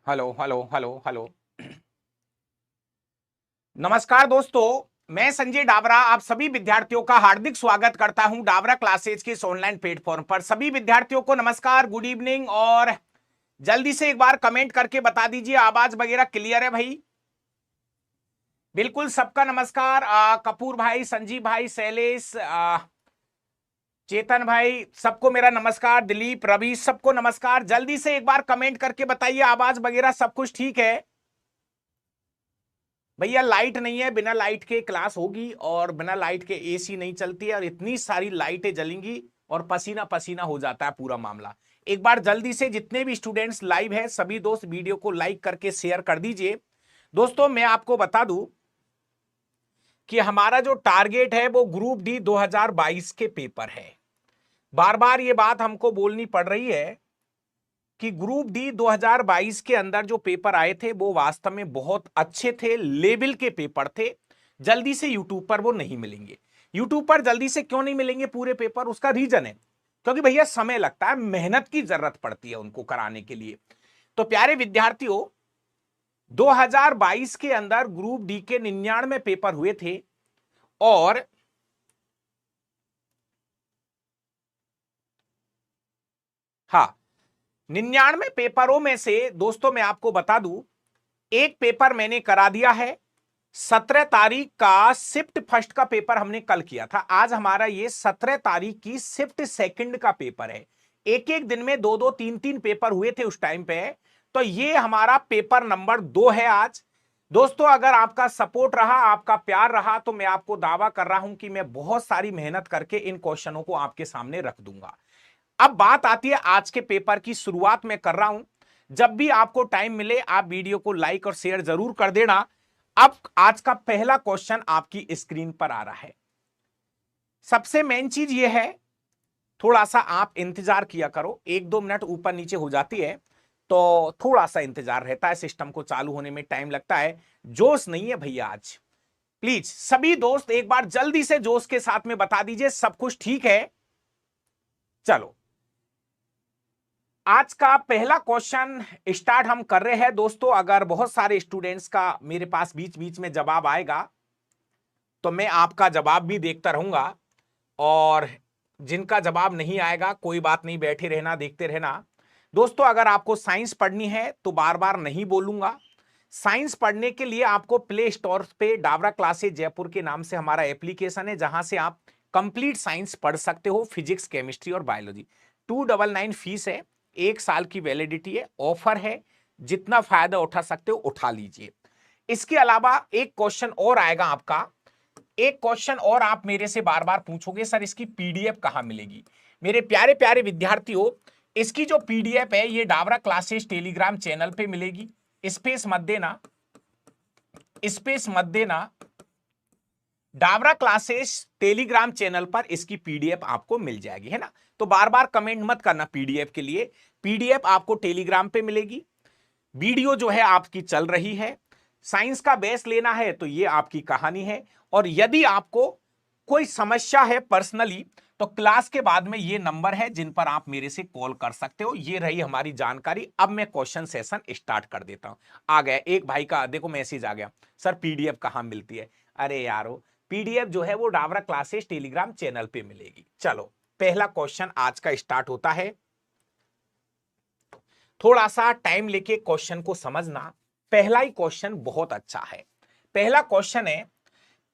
Hello hello hello hello. नमस्कार दोस्तों, मैं संजय डाबरा आप सभी विद्यार्थियों का हार्दिक स्वागत करता हूं डाबरा क्लासेज के इस ऑनलाइन प्लेटफॉर्म पर। सभी विद्यार्थियों को नमस्कार, गुड इवनिंग। और जल्दी से एक बार कमेंट करके बता दीजिए आवाज वगैरह क्लियर है भाई? बिल्कुल, सबका नमस्कार। कपूर भाई, संजीव भाई, शैलेश, चेतन भाई, सबको मेरा नमस्कार। दिलीप, रवि, सबको नमस्कार। जल्दी से एक बार कमेंट करके बताइए आवाज वगैरह सब कुछ ठीक है? भैया लाइट नहीं है, बिना लाइट के क्लास होगी और बिना लाइट के एसी नहीं चलती है और इतनी सारी लाइटें जलेंगी और पसीना पसीना हो जाता है पूरा मामला। एक बार जल्दी से जितने भी स्टूडेंट्स लाइव है सभी दोस्त वीडियो को लाइक करके शेयर कर दीजिए। दोस्तों मैं आपको बता दूं कि हमारा जो टारगेट है वो ग्रुप डी 2022 के पेपर है। बार बार ये बात हमको बोलनी पड़ रही है कि ग्रुप डी 2022 के अंदर जो पेपर आए थे वो वास्तव में बहुत अच्छे थे, लेवल के पेपर थे। जल्दी से यूट्यूब पर वो नहीं मिलेंगे। यूट्यूब पर जल्दी से क्यों नहीं मिलेंगे पूरे पेपर? उसका रीजन है क्योंकि भैया समय लगता है, मेहनत की जरूरत पड़ती है उनको कराने के लिए। तो प्यारे विद्यार्थियों, 2022 के अंदर ग्रुप डी के 99 पेपर हुए थे और हाँ, 99 पेपरों में से दोस्तों मैं आपको बता दूं, एक पेपर मैंने करा दिया है। 17 तारीख का शिफ्ट फर्स्ट का पेपर हमने कल किया था। आज हमारा ये 17 तारीख की शिफ्ट सेकंड का पेपर है। एक एक दिन में दो दो तीन तीन पेपर हुए थे उस टाइम पे। तो ये हमारा पेपर नंबर 2 है आज। दोस्तों अगर आपका सपोर्ट रहा, आपका प्यार रहा, तो मैं आपको दावा कर रहा हूं कि मैं बहुत सारी मेहनत करके इन क्वेश्चनों को आपके सामने रख दूंगा। अब बात आती है आज के पेपर की। शुरुआत में कर रहा हूं, जब भी आपको टाइम मिले आप वीडियो को लाइक और शेयर जरूर कर देना। अब आज का पहला क्वेश्चन आपकी स्क्रीन पर आ रहा है। सबसे मेन चीज यह है, थोड़ा सा आप इंतजार किया करो। 1-2 मिनट ऊपर नीचे हो जाती है तो थोड़ा सा इंतजार रहता है, सिस्टम को चालू होने में टाइम लगता है। जोश नहीं है भैया आज। प्लीज सभी दोस्त एक बार जल्दी से जोश के साथ में बता दीजिए सब कुछ ठीक है। चलो, आज का पहला क्वेश्चन स्टार्ट हम कर रहे हैं। दोस्तों अगर बहुत सारे स्टूडेंट्स का मेरे पास बीच बीच में जवाब आएगा तो मैं आपका जवाब भी देखता रहूंगा, और जिनका जवाब नहीं आएगा कोई बात नहीं, बैठे रहना, देखते रहना। दोस्तों अगर आपको साइंस पढ़नी है तो बार बार नहीं बोलूंगा। साइंस पढ़ने के लिए आपको प्ले स्टोर पे डाबरा क्लासेज जयपुर के नाम से हमारा एप्लीकेशन है, जहां से आप कंप्लीट साइंस पढ़ सकते हो, फिजिक्स, केमिस्ट्री और बायोलॉजी। 299 फीस है, 1 साल की वैलिडिटी है, ऑफर है। जितना फायदा उठा सकते हो उठा लीजिए। इसके अलावा एक क्वेश्चन और आएगा आपका। एक क्वेश्चन और आप मेरे से बार बार पूछोगे, सर इसकी पीडीएफ कहां मिलेगी? मेरे प्यारे प्यारे विद्यार्थियों, इसकी जो पीडीएफ है ये डाबरा क्लासेस टेलीग्राम चैनल पे मिलेगी। स्पेस मत देना, स्पेस मत देना। डाबरा क्लासेस टेलीग्राम चैनल पर इसकी पीडीएफ आपको मिल जाएगी, है ना? तो बार बार कमेंट मत करना पीडीएफ के लिए। पीडीएफ आपको टेलीग्राम पे मिलेगी। वीडियो जो है आपकी चल रही है। साइंस का बेस लेना है तो ये आपकी कहानी है। और यदि आपको कोई समस्या है पर्सनली तो क्लास के बाद में ये नंबर है जिन पर आप मेरे से कॉल कर सकते हो। ये रही हमारी जानकारी। अब मैं क्वेश्चन सेशन स्टार्ट कर देता हूं। आ गया एक भाई का, देखो मैसेज आ गया, सर पीडीएफ कहां मिलती है? अरे यारो, पीडीएफ जो है वो डाबरा क्लासेस टेलीग्राम चैनल पे मिलेगी। चलो पहला क्वेश्चन आज का स्टार्ट होता है। थोड़ा सा टाइम लेके क्वेश्चन को समझना। पहला ही क्वेश्चन बहुत अच्छा है। पहला क्वेश्चन है,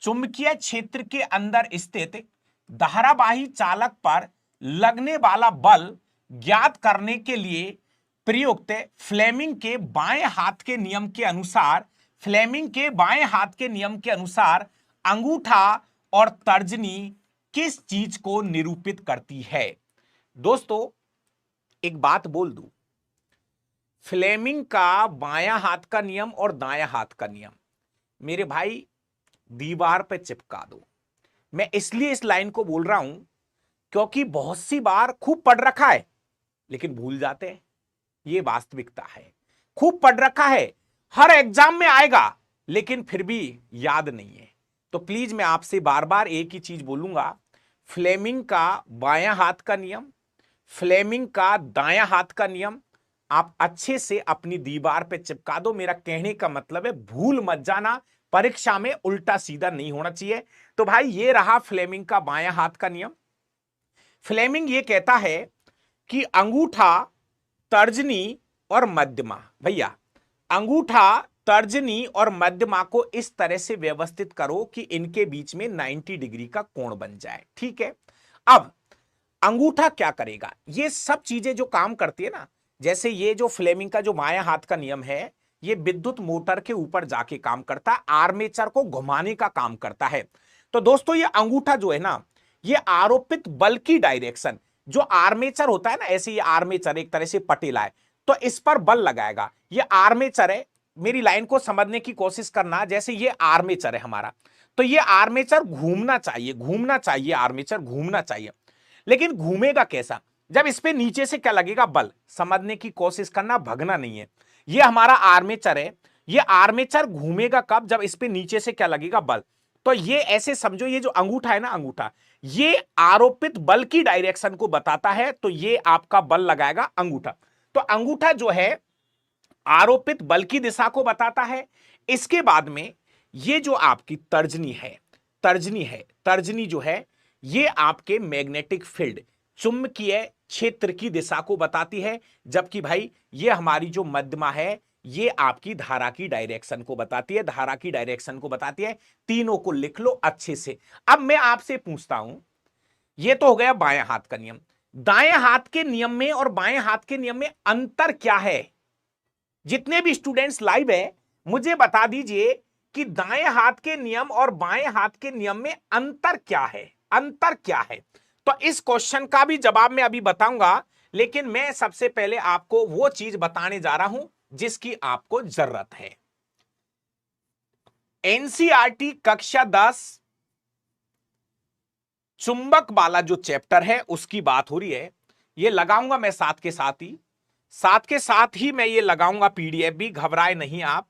चुंबकीय क्षेत्र के अंदर स्थित धारावाही चालक पर लगने वाला बल ज्ञात करने के लिए प्रयुक्त फ्लेमिंग के बाएं हाथ के नियम के अनुसार, फ्लेमिंग के बाएं हाथ के नियम के अनुसार अंगूठा और तर्जनी किस चीज को निरूपित करती है? दोस्तों एक बात बोल दूं, फ्लेमिंग का बायां हाथ का नियम और दायां हाथ का नियम मेरे भाई दीवार पे चिपका दो। मैं इसलिए इस लाइन को बोल रहा हूं क्योंकि बहुत सी बार खूब पढ़ रखा है लेकिन भूल जाते हैं। ये वास्तविकता है। खूब पढ़ रखा है, हर एग्जाम में आएगा, लेकिन फिर भी याद नहीं है। तो प्लीज मैं आपसे बार बार एक ही चीज बोलूंगा, फ्लेमिंग का बायां हाथ का नियम, फ्लेमिंग का दायां हाथ का नियम आप अच्छे से अपनी दीवार पे चिपका दो। मेरा कहने का मतलब है भूल मत जाना, परीक्षा में उल्टा सीधा नहीं होना चाहिए। तो भाई ये रहा फ्लेमिंग का बायां हाथ का नियम। फ्लेमिंग ये कहता है कि अंगूठा, तर्जनी और मध्यमा, भैया अंगूठा, तर्जनी और मध्यमा को इस तरह से व्यवस्थित करो कि इनके बीच में 90 डिग्री का कोण बन जाए। ठीक है, अब अंगूठा क्या करेगा, ये सब चीजें जो काम करती है ना, जैसे ये जो फ्लेमिंग का जो बायां हाथ का नियम है, ये विद्युत मोटर के ऊपर जाके काम करता है, आर्मेचर को घुमाने का काम करता है। तो दोस्तों ये अंगूठा जो है ना, ये आरोपित बल की डायरेक्शन, जो आर्मेचर होता है ना, ऐसे ये आर्मेचर एक तरह से पटेला है, तो इस पर बल लगाएगा। ये आर्मेचर है, मेरी लाइन को समझने की कोशिश करना, जैसे ये आर्मेचर है हमारा, तो ये आर्मेचर घूमना चाहिए, घूमना चाहिए, आर्मेचर घूमना चाहिए, लेकिन घूमेगा कैसा, जब इस पे नीचे से क्या लगेगा, बल। समझने की कोशिश करना, भगना नहीं है। ये हमारा आर्मेचर है, ये आर्मेचर घूमेगा कब, जब इस पे नीचे से क्या लगेगा, बल। तो ये ऐसे समझो, ये जो अंगूठा है ना, अंगूठा ये आरोपित बल की डायरेक्शन को बताता है, तो ये आपका बल लगाएगा अंगूठा। तो अंगूठा जो है आरोपित बल की दिशा को बताता है। इसके बाद में ये जो आपकी तर्जनी है, तर्जनी जो है ये आपके मैग्नेटिक फील्ड, चुंबकीय क्षेत्र की दिशा को बताती है, जबकि भाई ये हमारी जो मध्यमा है ये आपकी धारा की डायरेक्शन को बताती है, धारा की डायरेक्शन को बताती है। तीनों को लिख लो अच्छे से। अब मैं आपसे पूछता हूं, ये तो हो गया बाएं हाथ का नियम, दाएं हाथ के नियम में और बाएं हाथ के नियम में अंतर क्या है? जितने भी स्टूडेंट्स लाइव है मुझे बता दीजिए कि दाएं हाथ के नियम और बाएं हाथ के नियम में अंतर क्या है, अंतर क्या है? तो इस क्वेश्चन का भी जवाब मैं अभी बताऊंगा, लेकिन मैं सबसे पहले आपको वो चीज बताने जा रहा हूं जिसकी आपको जरूरत है। एनसीईआरटी कक्षा 10 चुंबक वाला जो चैप्टर है उसकी बात हो रही है। ये लगाऊंगा मैं साथ के साथ ही मैं ये लगाऊंगा पीडीएफ भी, घबराए नहीं आप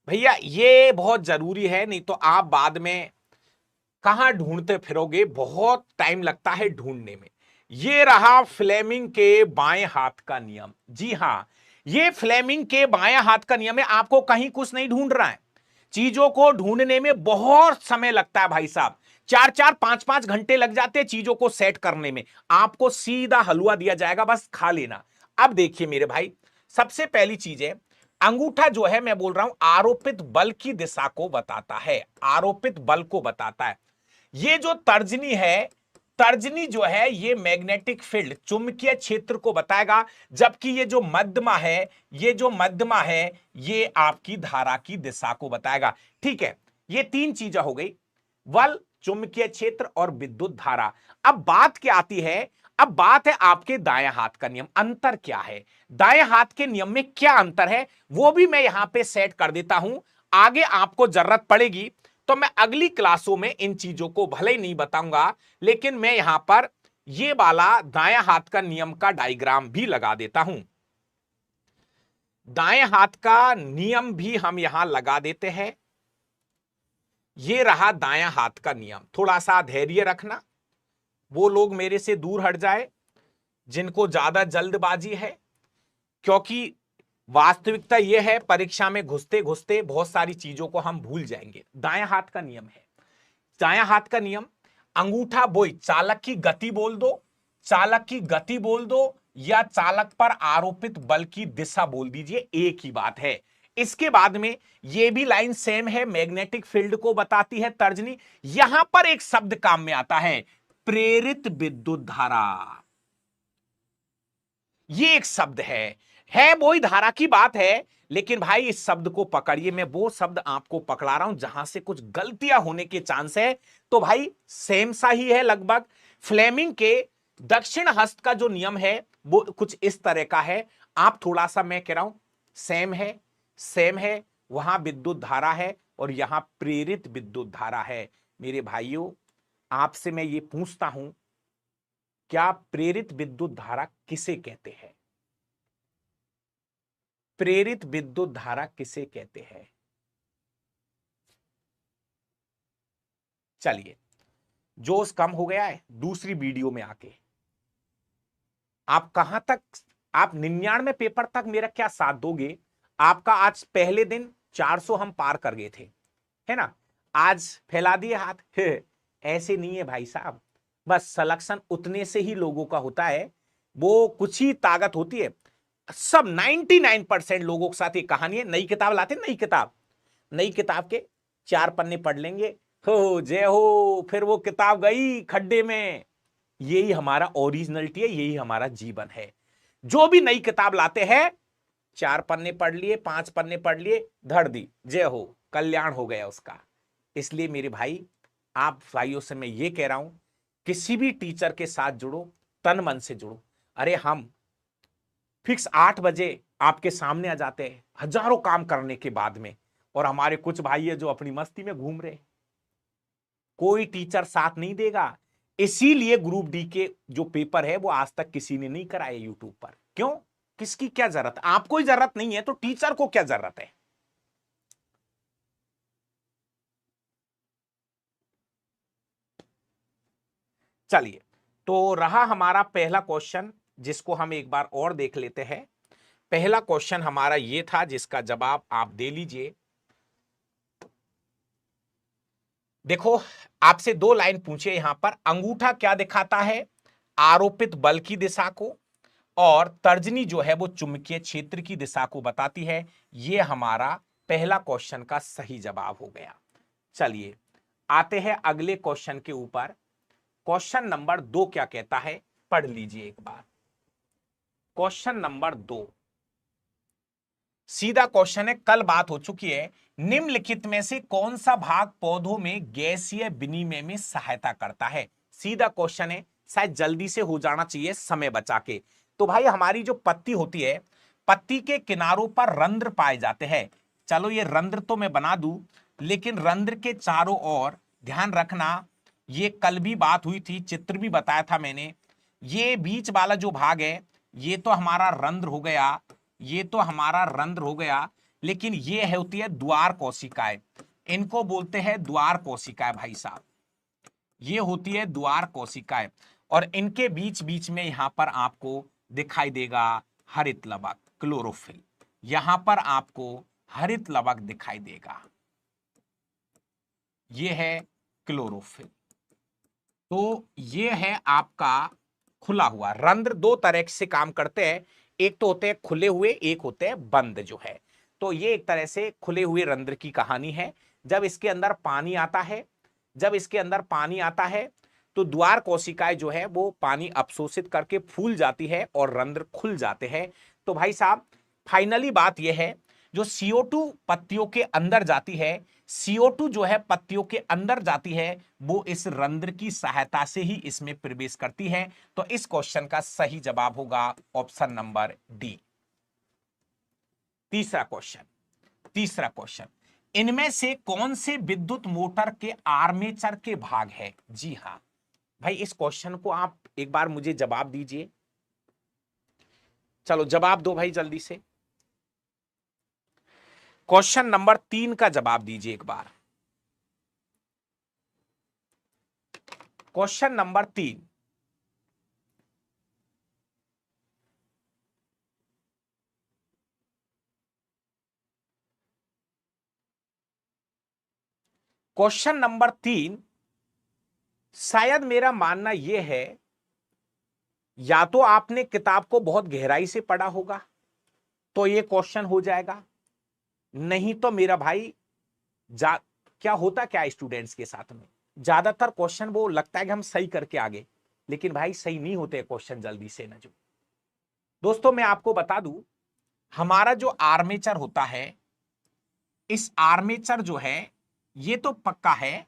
भैया, ये बहुत जरूरी है, नहीं तो आप बाद में कहां ढूंढते फिरोगे, बहुत टाइम लगता है ढूंढने में। ये रहा फ्लेमिंग के बाएं हाथ का नियम। जी हां, ये फ्लेमिंग के बाएं हाथ का नियम है। आपको कहीं कुछ नहीं ढूंढ रहा है, चीजों को ढूंढने में बहुत समय लगता है भाई साहब, 4-4 5-5 घंटे लग जाते हैं चीजों को सेट करने में। आपको सीधा हलवा दिया जाएगा, बस खा लेना। अब देखिए मेरे भाई, सबसे पहली चीज है, अंगूठा जो है मैं बोल रहा हूं आरोपित बल की दिशा को बताता है, आरोपित बल को बताता है। ये जो तर्जनी है, तर्जनी जो है ये मैग्नेटिक फील्ड, चुंबकीय क्षेत्र को बताएगा, जबकि ये जो मध्यमा है, ये जो मध्यमा है ये आपकी धारा की दिशा को बताएगा। ठीक है, ये तीन चीजें हो गई, बल, चुंबकीय क्षेत्र और विद्युत धारा। अब बात क्या आती है, अब बात है आपके दाएं हाथ का नियम, अंतर क्या है, दाएं हाथ के नियम में क्या अंतर है, वो भी मैं यहां पे सेट कर देता हूं। आगे आपको जरूरत पड़ेगी तो मैं अगली क्लासों में इन चीजों को भले ही नहीं बताऊंगा, लेकिन मैं यहां पर ये वाला दाएं हाथ का नियम का डायग्राम भी लगा देता हूं। दाएं हाथ का नियम भी हम यहां लगा देते हैं। ये रहा दायां हाथ का नियम। थोड़ा सा धैर्य रखना, वो लोग मेरे से दूर हट जाए जिनको ज्यादा जल्दबाजी है, क्योंकि वास्तविकता यह है परीक्षा में घुसते घुसते बहुत सारी चीजों को हम भूल जाएंगे। दायां हाथ का नियम है, दायां हाथ का नियम, अंगूठा बोई, चालक की गति बोल दो, चालक की गति बोल दो, या चालक पर आरोपित बल की दिशा बोल दीजिए, एक ही बात है। इसके बाद में यह भी लाइन सेम है, मैग्नेटिक फील्ड को बताती है तर्जनी। यहां पर एक शब्द काम में आता है, प्रेरित विद्युत धारा। ये एक शब्द है वही धारा की बात है, लेकिन भाई इस शब्द को पकड़िए, मैं वो शब्द आपको पकड़ा रहा हूं जहां से कुछ गलतियां होने के चांस है। तो भाई सेम सा ही है लगभग। फ्लेमिंग के दक्षिण हस्त का जो नियम है वो कुछ इस तरह का है, आप थोड़ा सा, मैं कह रहा हूं सेम है, सेम है। वहां विद्युत धारा है और यहां प्रेरित विद्युत धारा है। मेरे भाइयों, आपसे मैं ये पूछता हूं, क्या प्रेरित विद्युत धारा किसे कहते हैं? प्रेरित विद्युत धारा किसे कहते हैं? चलिए, जोश कम हो गया है, दूसरी वीडियो में आके आप कहां तक आप 99 पेपर तक मेरा क्या साथ दोगे? आपका आज पहले दिन 400 हम पार कर गए थे, है ना? आज फैला दिए हाथ। ऐसे नहीं है भाई साहब, बस सिलेक्शन उतने से ही लोगों का होता है, वो कुछ ही ताकत होती है। सब 99% लोगों के साथ ये कहानी है। नई किताब लाते, नई किताब के 4 पन्ने पढ़ लेंगे, हो जय हो, फिर वो किताब गई खड्डे में। यही हमारा ओरिजिनलिटी है, यही हमारा जीवन है। जो भी नई किताब लाते हैं, 4 पन्ने पढ़ लिए, 5 पन्ने पढ़ लिए, धर दी, जय हो, कल्याण हो गया उसका। इसलिए मेरे भाई, आप भाइयों से मैं ये कह रहा हूं, किसी भी टीचर के साथ जुड़ो, तन मन से जुड़ो। अरे हम फिक्स 8 बजे आपके सामने आ जाते हैं, हजारों काम करने के बाद में, और हमारे कुछ भाई है जो अपनी मस्ती में घूम रहे, कोई टीचर साथ नहीं देगा। इसीलिए ग्रुप डी के जो पेपर है वो आज तक किसी ने नहीं कराए यूट्यूब पर। क्यों? किसकी क्या जरूरत? आपको ही जरूरत नहीं है तो टीचर को क्या जरूरत है? चलिए, तो रहा हमारा पहला क्वेश्चन, जिसको हम एक बार और देख लेते हैं। पहला क्वेश्चन हमारा ये था, जिसका जवाब आप दे लीजिए। देखो, आपसे 2 लाइन पूछे यहां पर, अंगूठा क्या दिखाता है? आरोपित बल की दिशा को, और तर्जनी जो है वो चुंबकीय क्षेत्र की दिशा को बताती है। ये हमारा पहला क्वेश्चन का सही जवाब हो गया। चलिए आते हैं अगले क्वेश्चन के ऊपर। क्वेश्चन नंबर 2 क्या कहता है, पढ़ लीजिए एक बार। क्वेश्चन नंबर 2 सीधा क्वेश्चन है, कल बात हो चुकी है। निम्नलिखित में से कौन सा भाग पौधों में गैसीय विनिमय में सहायता करता है? सीधा क्वेश्चन है, शायद जल्दी से हो जाना चाहिए समय बचा के। तो भाई हमारी जो पत्ती होती है, पत्ती के किनारों पर रंध्र पाए जाते हैं। चलो ये रंध्र तो मैं बना दूं, लेकिन रंध्र के चारों ओर ध्यान रखना, ये कल भी बात हुई थी, चित्र भी बताया था मैंने। ये बीच वाला जो भाग है, ये तो हमारा रंध्र हो गया, ये तो हमारा रंध्र हो गया, लेकिन ये है होती है द्वार कोशिकाएं। इनको बोलते हैं द्वार कोशिकाएं भाई साहब, ये होती है द्वार कोशिकाएं। और इनके बीच बीच में यहां पर आपको दिखाई देगा हरित लवक, क्लोरोफिल। यहां पर आपको हरित लवक दिखाई देगा, ये है क्लोरोफिल। तो ये है आपका खुला हुआ रंध्र। 2 तरह से काम करते हैं, एक तो होते हैं खुले हुए, एक होते हैं बंद जो है। तो ये एक तरह से खुले हुए रंध्र की कहानी है। जब इसके अंदर पानी आता है, जब इसके अंदर पानी आता है तो द्वार कोशिकाएं जो है वो पानी अवशोषित करके फूल जाती है और रंध्र खुल जाते हैं। तो भाई साहब फाइनली बात यह है, जो CO2 पत्तियों के अंदर जाती है, CO2 जो है पत्तियों के अंदर जाती है, वो इस रंध्र की सहायता से ही इसमें प्रवेश करती है। तो इस क्वेश्चन का सही जवाब होगा ऑप्शन नंबर डी। तीसरा क्वेश्चन, इनमें से कौन से विद्युत मोटर के आर्मेचर के भाग है? जी हां भाई, इस क्वेश्चन को आप एक बार मुझे जवाब दीजिए। चलो जवाब दो भाई जल्दी से। क्वेश्चन नंबर 3 का जवाब दीजिए एक बार। क्वेश्चन नंबर 3, क्वेश्चन नंबर 3 शायद मेरा मानना यह है, या तो आपने किताब को बहुत गहराई से पढ़ा होगा तो यह क्वेश्चन हो जाएगा, नहीं तो मेरा भाई क्या होता क्या स्टूडेंट्स के साथ में, ज्यादातर क्वेश्चन वो लगता है कि हम सही करके आगे, लेकिन भाई सही नहीं होते क्वेश्चन जल्दी से ना। जो दोस्तों मैं आपको बता दूं, हमारा जो आर्मेचर होता है, इस आर्मेचर जो है ये तो पक्का है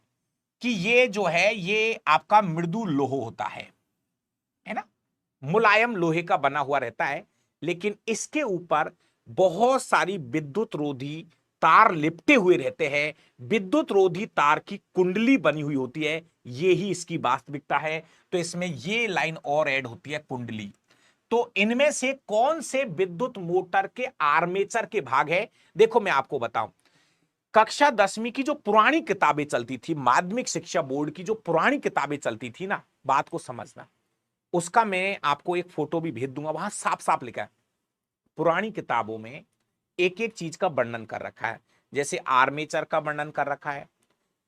कि ये जो है ये आपका मृदु लोह होता है ना, मुलायम लोहे का बना हुआ रहता है, लेकिन इसके ऊपर बहुत सारी विद्युत रोधी तार लिपटे हुए रहते हैं। विद्युत रोधी तार की कुंडली बनी हुई होती है, ये ही इसकी वास्तविकता है। तो इसमें ये लाइन और ऐड होती है, कुंडली। तो इनमें से कौन से विद्युत मोटर के आर्मेचर के भाग है? देखो मैं आपको बताऊं, कक्षा 10वीं की जो पुरानी किताबें चलती थी, माध्यमिक शिक्षा बोर्ड की जो पुरानी किताबें चलती थी ना, बात को समझना, उसका मैं आपको एक फोटो भी भेज दूंगा, वहां साफ साफ लिखा है पुरानी किताबों में एक एक चीज का वर्णन कर रखा है। जैसे आर्मेचर का वर्णन कर रखा है,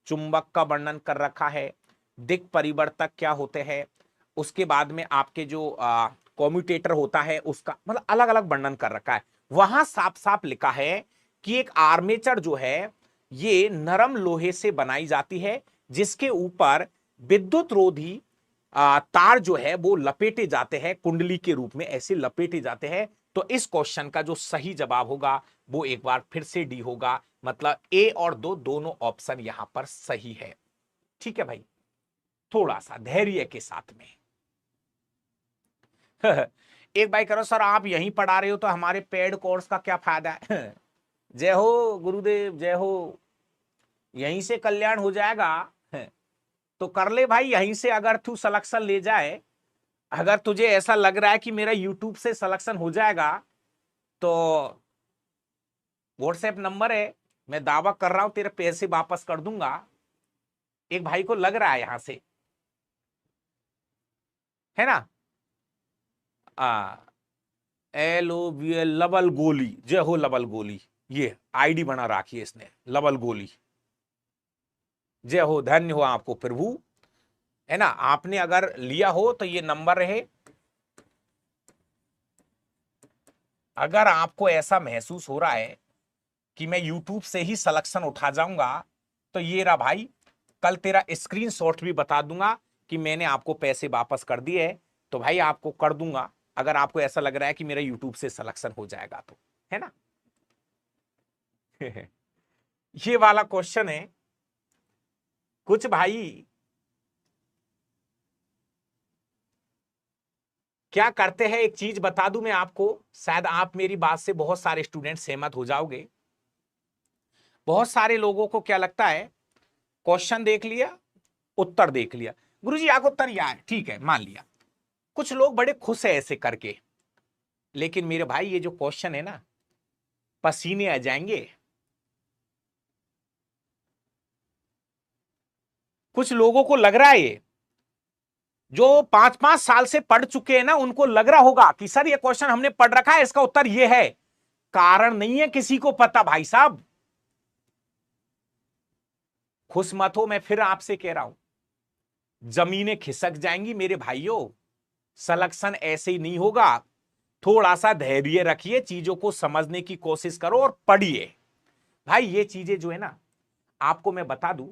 चुंबक का वर्णन कर रखा है, दिक् परिवर्तक क्या होते हैं, उसके बाद में आपके जो कम्यूटेटर होता है उसका, मतलब अलग अलग वर्णन कर रखा है। वहां साफ साफ लिखा है कि एक आर्मेचर जो है ये नरम लोहे से बनाई जाती है, जिसके ऊपर विद्युत रोधी तार जो है वो लपेटे जाते हैं, कुंडली के रूप में ऐसे लपेटे जाते हैं। तो इस क्वेश्चन का जो सही जवाब होगा वो एक बार फिर से डी होगा, मतलब ए और दो दोनों ऑप्शन यहां पर सही है। ठीक है भाई, थोड़ा सा धैर्य के साथ में। एक भाई करो सर आप यहीं पढ़ा रहे हो तो हमारे पेड कोर्स का क्या फायदा है? जय हो गुरुदेव, जय हो। यहीं से कल्याण हो जाएगा तो कर ले भाई यहीं से। अगर तू सिलेक्शन ले जाए, अगर तुझे ऐसा लग रहा है कि मेरा यूट्यूब से सिलेक्शन हो जाएगा, तो व्हाट्सएप नंबर है, मैं दावा कर रहा हूं तेरे पैसे वापस कर दूंगा। एक भाई को लग रहा है यहां से, है ना? लबल गोली, जय हो लबल गोली, ये आईडी बना रखी है इसने, लबल गोली। जय हो, धन्य हो आपको प्रभु, है ना? आपने अगर लिया हो तो ये नंबर रहे। अगर आपको ऐसा महसूस हो रहा है कि मैं YouTube से ही सिलेक्शन उठा जाऊंगा, तो ये रहा भाई, कल तेरा स्क्रीनशॉट भी बता दूंगा कि मैंने आपको पैसे वापस कर दिए, तो भाई आपको कर दूंगा अगर आपको ऐसा लग रहा है कि मेरा YouTube से सिलेक्शन हो जाएगा तो, है ना? ये वाला क्वेश्चन है। कुछ भाई क्या करते हैं, एक चीज बता दूं मैं आपको, शायद आप मेरी बात से बहुत सारे स्टूडेंट सहमत हो जाओगे। बहुत सारे लोगों को क्या लगता है, क्वेश्चन देख लिया, उत्तर देख लिया, गुरुजी आपको उत्तर याद है, ठीक है मान लिया। कुछ लोग बड़े खुश है ऐसे करके, लेकिन मेरे भाई ये जो क्वेश्चन है ना, पसीने आ जाएंगे। कुछ लोगों को लग रहा है, ये जो 5-5 साल से पढ़ चुके हैं ना, उनको लग रहा होगा कि सर ये क्वेश्चन हमने पढ़ रखा है, इसका उत्तर ये है। कारण नहीं है किसी को पता भाई साहब। खुश मत हो, मैं फिर आपसे कह रहा हूं, जमीनें खिसक जाएंगी मेरे भाइयों। सिलेक्शन ऐसे ही नहीं होगा। थोड़ा सा धैर्य रखिए, चीजों को समझने की कोशिश करो और पढ़िए। भाई ये चीजें जो है ना, आपको मैं बता दूं,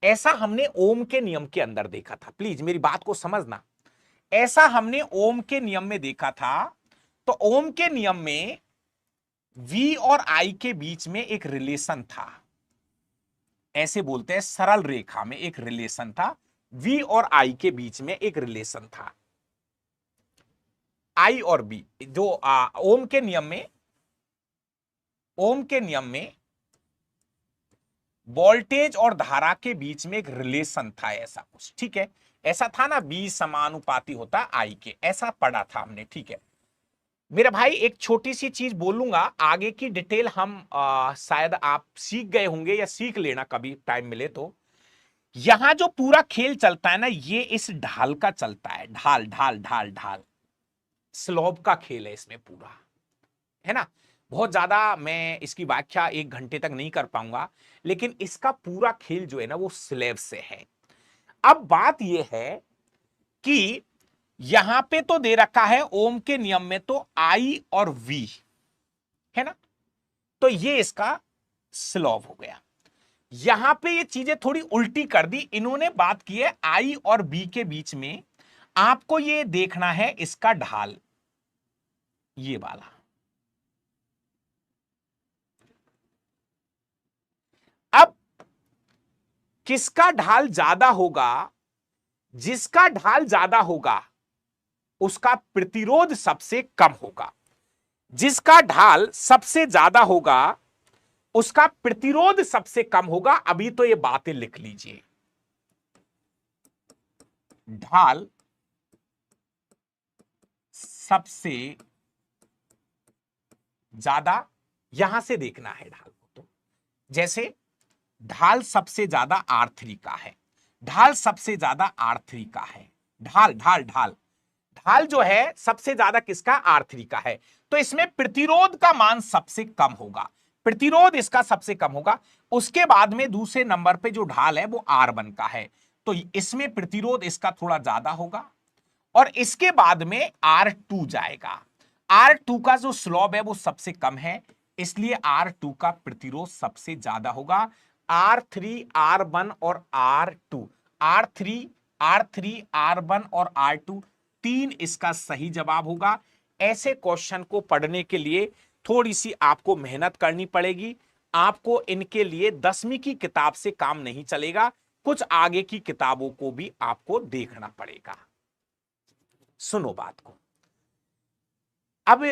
ऐसा हमने ओम के नियम के अंदर देखा था। प्लीज मेरी बात को समझना, ऐसा हमने ओम के नियम में देखा था। तो ओम के नियम में V और I के बीच में एक रिलेशन था, ऐसे बोलते हैं सरल रेखा में एक रिलेशन था। V और I के बीच में एक रिलेशन था, I और B। जो ओम के नियम में वोल्टेज और धारा के बीच में एक रिलेशन था, ऐसा कुछ, ठीक है? ऐसा था ना, B समानुपाती होता I के, ऐसा पढ़ा था हमने, ठीक है? मेरा भाई एक छोटी सी चीज बोलूंगा, आगे की डिटेल हम शायद आप सीख गए होंगे या सीख लेना कभी टाइम मिले तो। यहां जो पूरा खेल चलता है ना, ये इस ढाल का चलता है, ढाल ढाल ढाल ढाल, स्लोप का खेल है इसमें पूरा, है ना? बहुत ज्यादा मैं इसकी व्याख्या 1 घंटे तक नहीं कर पाऊंगा, लेकिन इसका पूरा खेल जो है ना वो स्लेब से है। अब बात यह है कि यहां पे तो दे रखा है ओम के नियम में तो I और V, है ना? तो ये इसका स्लोप हो गया। यहां पे ये चीजें थोड़ी उल्टी कर दी इन्होंने, बात की है I और B के बीच में आपको ये देखना है इसका ढाल, ये वाला। अब किसका ढाल ज्यादा होगा? जिसका ढाल ज्यादा होगा उसका प्रतिरोध सबसे कम होगा। जिसका ढाल सबसे ज्यादा होगा उसका प्रतिरोध सबसे कम होगा। अभी तो ये बातें लिख लीजिए, ढाल सबसे ज्यादा, यहां से देखना है ढाल को। तो जैसे ढाल सबसे ज्यादा R3 का है, ढाल सबसे ज्यादा R3 का है, ढाल ढाल ढाल, ढाल जो है सबसे ज्यादा किसका, R3 का है। तो इसमें प्रतिरोध का मान सबसे कम होगा, प्रतिरोध इसका सबसे कम होगा। उसके बाद में दूसरे नंबर पे जो ढाल है वो R1 का है, तो इसमें प्रतिरोध इसका थोड़ा ज्यादा होगा। और इसके बाद में R2 जाएगा। R2 का जो स्लोप है वो सबसे कम है, इसलिए R2 का प्रतिरोध सबसे ज्यादा होगा। R3, R1 और R2, R3, R3, R1 और R2 तीन इसका सही जवाब होगा। ऐसे क्वेश्चन को पढ़ने के लिए थोड़ी सी आपको मेहनत करनी पड़ेगी। आपको इनके लिए 10वीं की किताब से काम नहीं चलेगा, कुछ आगे की किताबों को भी आपको देखना पड़ेगा। सुनो बात को। अब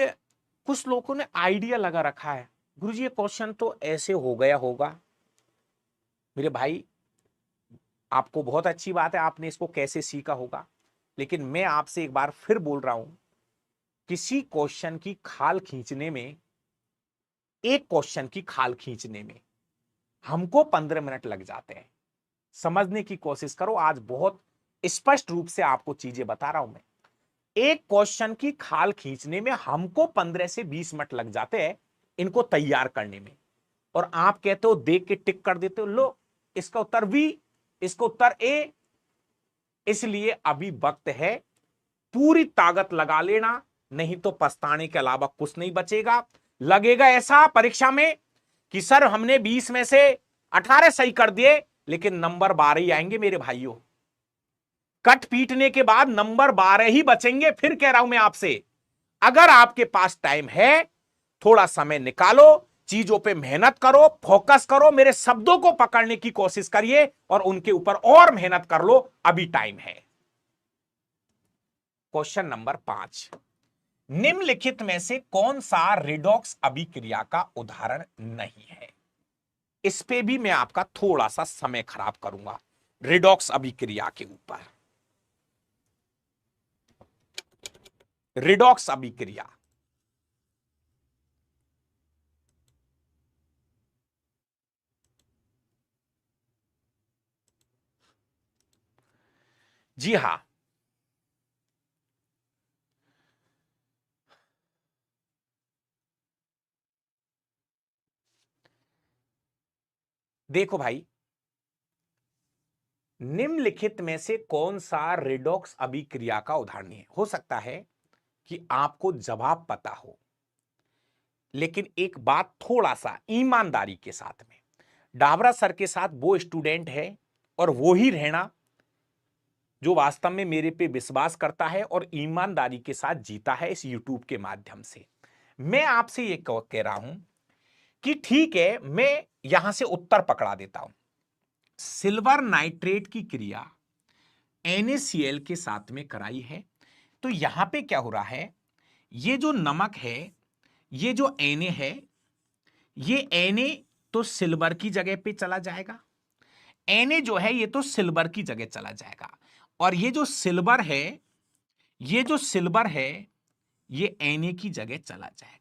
कुछ लोगों ने आइडिया लगा रखा है, गुरुजी ये क्वेश्चन तो ऐसे हो गया होगा। मेरे भाई आपको बहुत अच्छी बात है, आपने इसको कैसे सीखा होगा, लेकिन मैं आपसे एक बार फिर बोल रहा हूं, किसी क्वेश्चन की खाल खींचने में, एक क्वेश्चन की खाल खींचने में हमको 15 मिनट लग जाते हैं। समझने की कोशिश करो, आज बहुत स्पष्ट रूप से आपको चीजें बता रहा हूं मैं। एक क्वेश्चन की खाल खींचने में हमको 15 से 20 मिनट लग जाते हैं इनको तैयार करने में, और आप कहते हो देख के टिक कर देते हो, लो इसका उत्तर बी, इसका उत्तर ए। इसलिए अभी वक्त है, पूरी ताकत लगा लेना, नहीं तो पछताने के अलावा कुछ नहीं बचेगा। लगेगा ऐसा परीक्षा में कि सर हमने 20 में से 18 सही कर दिए, लेकिन नंबर 12 ही आएंगे मेरे भाइयों। कट पीटने के बाद नंबर 12 ही बचेंगे। फिर कह रहा हूं मैं आपसे, अगर आपके पास टाइम है, थोड़ा समय निकालो, चीजों पे मेहनत करो, फोकस करो, मेरे शब्दों को पकड़ने की कोशिश करिए और उनके ऊपर और मेहनत कर लो, अभी टाइम है। क्वेश्चन नंबर 5, निम्नलिखित में से कौन सा रिडॉक्स अभिक्रिया का उदाहरण नहीं है? इस पे भी मैं आपका थोड़ा सा समय खराब करूंगा, रिडॉक्स अभिक्रिया के ऊपर। रिडॉक्स अभिक्रिया, जी हां, देखो भाई, निम्नलिखित में से कौन सा रिडॉक्स अभिक्रिया का उदाहरण नहीं है? हो सकता है कि आपको जवाब पता हो, लेकिन एक बात थोड़ा सा ईमानदारी के साथ में, डाबरा सर के साथ वो स्टूडेंट है और वो ही रहना जो वास्तव में मेरे पे विश्वास करता है और ईमानदारी के साथ जीता है इस यूट्यूब के माध्यम से। मैं आपसे ये कह रहा हूं कि ठीक है, मैं यहां से उत्तर पकड़ा देता हूं। सिल्वर नाइट्रेट की क्रिया NaCl के साथ में कराई है, तो यहां पे क्या हो रहा है, ये जो नमक है, ये जो Na है, ये Na तो सिल्वर की जगह पे चला जाएगा, Na जो है ये तो सिल्वर की जगह चला जाएगा, और ये जो सिल्वर है, ये जो सिल्वर है ये Na की जगह चला जाएगा।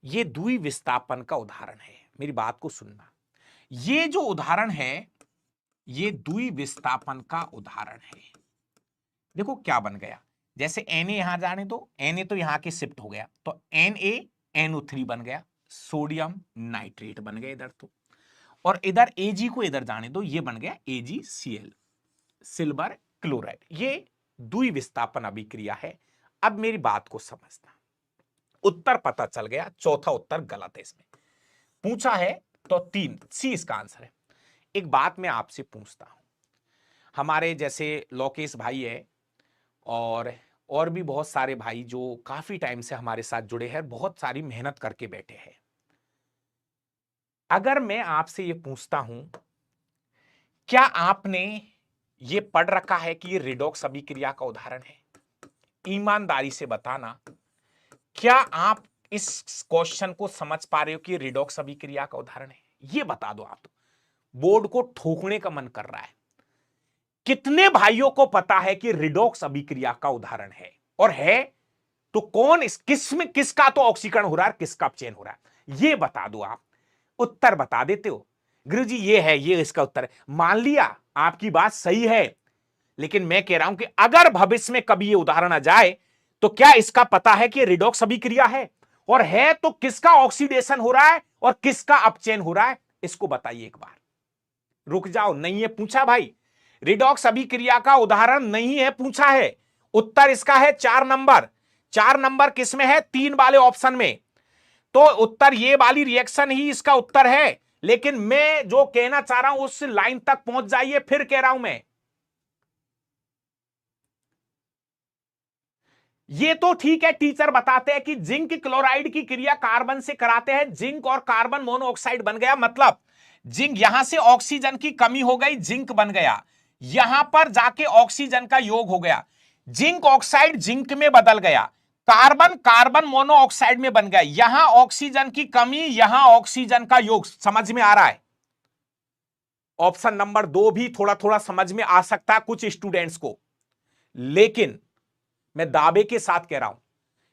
ये द्विविस्थापन का उदाहरण है, मेरी बात को सुनना। ये जो उदाहरण है ये द्विविस्थापन का उदाहरण है। देखो क्या बन गया, जैसे Na यहां जाने दो, Na तो यहां के शिफ्ट हो गया, तो NaNO3 बन गया, सोडियम नाइट्रेट बन गया इधर तो, और इधर Ag को इधर जाने दो, ये बन गया AgCl, सिल्वर क्लोराइड। ये द्विविस्थापन अभिक्रिया है। अब मेरी बात को समझना, उत्तर पता चल गया, चौथा उत्तर गलत है। इसमें पूछा है तो 3 सी इसका आंसर है। एक बात मैं आपसे पूछता हूं, हमारे जैसे लोकेश भाई है और भी बहुत सारे भाई जो काफी टाइम से हमारे साथ जुड़े हैं, बहुत सारी मेहनत करके बैठे हैं। अगर मैं आपसे ये पूछता हूं, क्या आपने ये पढ़ रखा है कि ये रिडॉक्स अभिक्रिया का उदाहरण है? ईमानदारी से बताना, क्या आप इस क्वेश्चन को समझ पा रहे हो कि रिडॉक्स अभिक्रिया का उदाहरण है? ये बता दो। आप बोर्ड को ठोकने का मन कर रहा है। कितने भाइयों को पता है कि रिडॉक्स अभिक्रिया का उदाहरण है? और है तो कौन, इस किसमें किसका तो ऑक्सीकरण हो रहा है, किसका अपचयन हो रहा है, ये बता दो। आप उत्तर बता देते हो, गुरुजी ये है, ये इसका उत्तर है। मान लिया आपकी बात सही है, लेकिन मैं कह रहा हूं कि अगर भविष्य में कभी ये उदाहरण आ जाए तो क्या इसका पता है कि रिडॉक्स अभिक्रिया है, और है तो किसका ऑक्सीडेशन हो रहा है और किसका अपचयन हो रहा है, इसको बताइए एक बार। रुक जाओ, नहीं है पूछा भाई, रिडॉक्स अभिक्रिया का उदाहरण नहीं है पूछा है। उत्तर इसका है 4 नंबर। 4 नंबर किसमें है? 3 वाले ऑप्शन में। तो उत्तर ये वाली रिएक्शन ही इसका उत्तर है। लेकिन मैं जो कहना चाह रहा हूं उस लाइन तक पहुंच जाइए, फिर कह रहा हूं मैं। ये तो ठीक है, टीचर बताते हैं कि जिंक क्लोराइड की क्रिया कार्बन से कराते हैं, जिंक और कार्बन मोनोऑक्साइड बन गया, मतलब जिंक, यहां से ऑक्सीजन की कमी हो गई, जिंक बन गया, यहां पर जाके ऑक्सीजन का योग हो गया, जिंक ऑक्साइड जिंक में बदल गया, कार्बन कार्बन मोनोऑक्साइड में बन गया, यहां ऑक्सीजन की कमी, यहां ऑक्सीजन का योग। समझ में आ रहा है? ऑप्शन नंबर 2 भी थोड़ा थोड़ा समझ में आ सकता है कुछ स्टूडेंट्स को, लेकिन मैं दावे के साथ कह रहा हूं,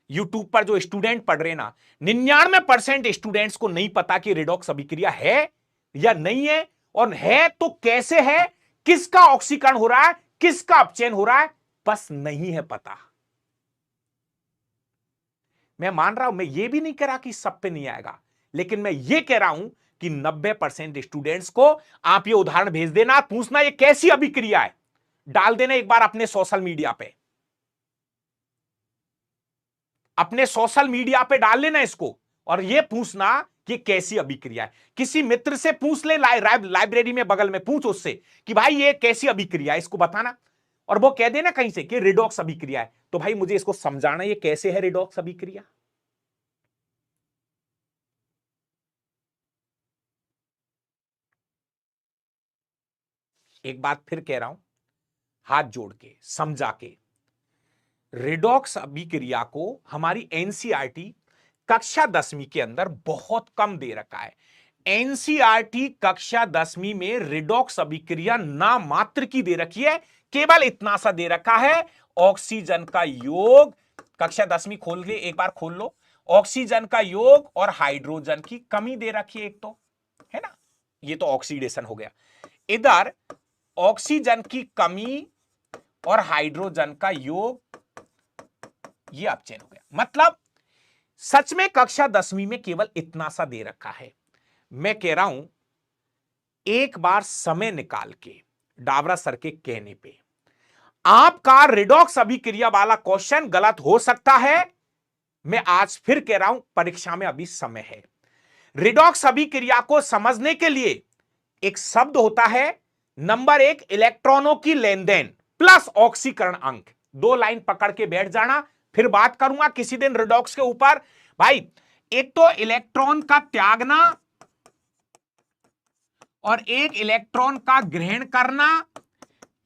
यूट्यूब पर जो स्टूडेंट पढ़ रहे ना, 99% स्टूडेंट्स को नहीं पता कि रिडॉक्स अभिक्रिया है या नहीं है, और है तो कैसे है, किसका ऑक्सीकरण हो रहा है, किसका अपचयन हो रहा है, बस नहीं है पता। मैं मान रहा हूं, मैं ये भी नहीं कह रहा कि सब पे नहीं आएगा, लेकिन मैं ये कह रहा हूं कि 90% स्टूडेंट्स को आप ये उदाहरण भेज देना, पूछना ये कैसी अभिक्रिया है, डाल देना एक बार अपने सोशल मीडिया पे, अपने सोशल मीडिया पे डाल लेना इसको, और ये पूछना कि कैसी अभिक्रिया है। किसी मित्र से पूछ ले, लाइब्रेरी में बगल में पूछ उससे कि भाई ये कैसी अभिक्रिया है, इसको बताना, और वो कह देना कहीं से कि रिडॉक्स अभिक्रिया है, तो भाई मुझे इसको समझाना ये कैसे है रिडॉक्स अभिक्रिया। एक बात फिर कह रहा हूं, हाथ जोड़ के समझा के, रिडॉक्स अभिक्रिया को हमारी एनसीईआरटी कक्षा 10वीं के अंदर बहुत कम दे रखा है। एनसीईआरटी कक्षा 10वीं में रिडॉक्स अभिक्रिया नाम मात्र की दे रखी है, केवल इतना सा दे रखा है, ऑक्सीजन का योग, कक्षा 10वीं खोल के एक बार खोल लो, ऑक्सीजन का योग और हाइड्रोजन की कमी दे रखी है एक, तो है ना, ये तो ऑक्सीडेशन हो गया, इधर ऑक्सीजन की कमी और हाइड्रोजन का योग, ये अपचयन हो गया। मतलब सच में कक्षा 10वीं में केवल इतना सा दे रखा है। मैं कह रहा हूं एक बार समय निकाल के डावरा सर के कहने पे आपका रिडॉक्स अभिक्रिया वाला क्वेश्चन गलत हो सकता है। मैं आज फिर कह रहा हूं परीक्षा में अभी समय है। रिडॉक्स अभिक्रिया को समझने के लिए एक शब्द होता है, नंबर 1 इलेक्ट्रॉनों की लेन देन प्लस ऑक्सीकरण अंक। 2 लाइन पकड़ के बैठ जाना, फिर बात करूंगा किसी दिन रिडॉक्स के ऊपर। भाई एक तो इलेक्ट्रॉन का त्यागना और एक इलेक्ट्रॉन का ग्रहण करना,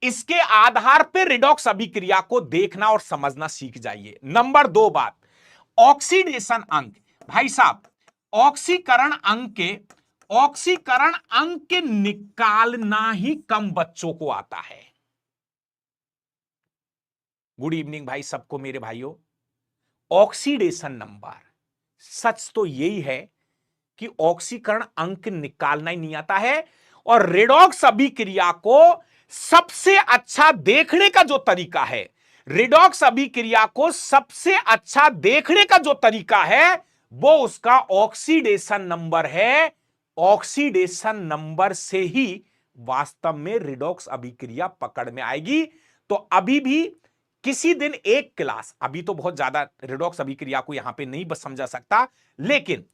इसके आधार पर रिडॉक्स अभिक्रिया को देखना और समझना सीख जाइए। नंबर 2 बात, ऑक्सीडेशन अंक। भाई साहब ऑक्सीकरण अंक निकालना ही कम बच्चों को आता है। गुड इवनिंग भाई सबको मेरे भाइयों। ऑक्सीडेशन नंबर, सच तो यही है कि ऑक्सीकरण अंक निकालना ही नहीं आता है, और रिडॉक्स अभिक्रिया को सबसे अच्छा देखने का जो तरीका है, रिडॉक्स अभिक्रिया को सबसे अच्छा देखने का जो तरीका है वो उसका ऑक्सीडेशन नंबर है। ऑक्सीडेशन नंबर से ही वास्तव में रिडॉक्स अभिक्रिया पकड़ में आएगी। तो अभी भी किसी दिन एक क्लास, अभी तो बहुत ज्यादा रिडॉक्स अभिक्रिया को यहां पे नहीं बस समझा सकता, लेकिन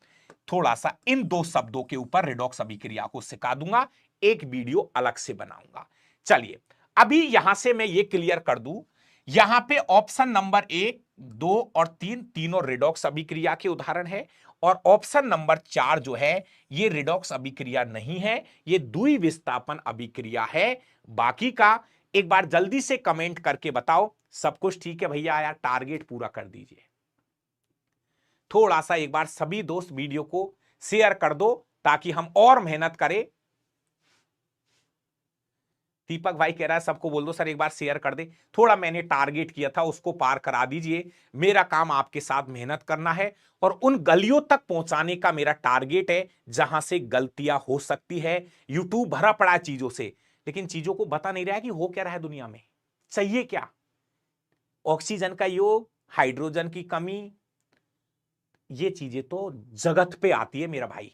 थोड़ा सा इन 2 शब्दों के ऊपर रिडॉक्स अभिक्रिया को सिखा दूंगा, एक वीडियो अलग से बनाऊंगा। चलिए अभी यहां से मैं ये क्लियर कर दूं, यहां पे ऑप्शन नंबर 1, 2 और 3 तीनों रिडॉक्स अभिक्रिया के उदाहरण है, और ऑप्शन नंबर 4 जो है ये रिडॉक्स अभिक्रिया नहीं है, ये द्विविस्थापन अभिक्रिया है। बाकी का एक बार जल्दी से कमेंट करके बताओ सब कुछ ठीक है भैया, यार टारगेट पूरा कर दीजिए। थोड़ा सा एक बार सभी दोस्त वीडियो को शेयर कर दो ताकि हम और मेहनत करें। दीपक भाई कह रहा है सबको बोल दो सर एक बार शेयर कर दे, थोड़ा मैंने टारगेट किया था उसको पार करा दीजिए। मेरा काम आपके साथ मेहनत करना है और उन गलियों तक पहुंचाने का मेरा टारगेट है जहां से गलतियां हो सकती है। यूट्यूब भरा पड़ा है चीजों से, लेकिन चीजों को बता नहीं रहा है कि हो क्या रहा है दुनिया में। चाहिए क्या? ऑक्सीजन का योग, हाइड्रोजन की कमी, ये चीजें तो जगत पे आती है मेरा भाई।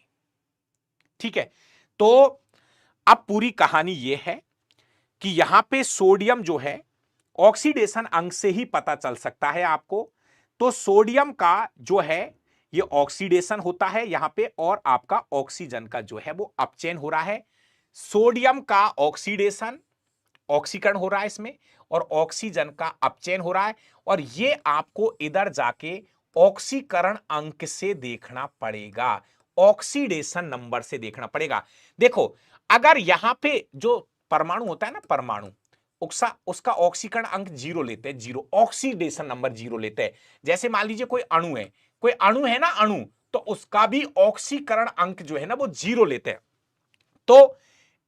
ठीक है, तो अब पूरी कहानी ये है कि यहां पे सोडियम जो है ऑक्सीडेशन अंक से ही पता चल सकता है आपको। तो सोडियम का जो है ये ऑक्सीडेशन होता है यहां पे, और आपका ऑक्सीजन का जो है वो अपचयन हो रहा है। सोडियम का ऑक्सीडेशन, ऑक्सीकरण हो रहा है इसमें, और ऑक्सीजन का अपचयन हो रहा है, और ये आपको इधर जाके ऑक्सीकरण अंक से देखना पड़ेगा, ऑक्सीडेशन नंबर से देखना पड़ेगा। देखो, अगर यहां पे जो परमाणु होता है ना, परमाणु, उसका ऑक्सीकरण अंक 0 लेते हैं, 0, ऑक्सीडेशन नंबर 0 लेते हैं। जैसे मान लीजिए कोई अणु है, कोई अणु है ना, अणु, तो उसका भी ऑक्सीकरण अंक जो है ना वो 0 लेते हैं। तो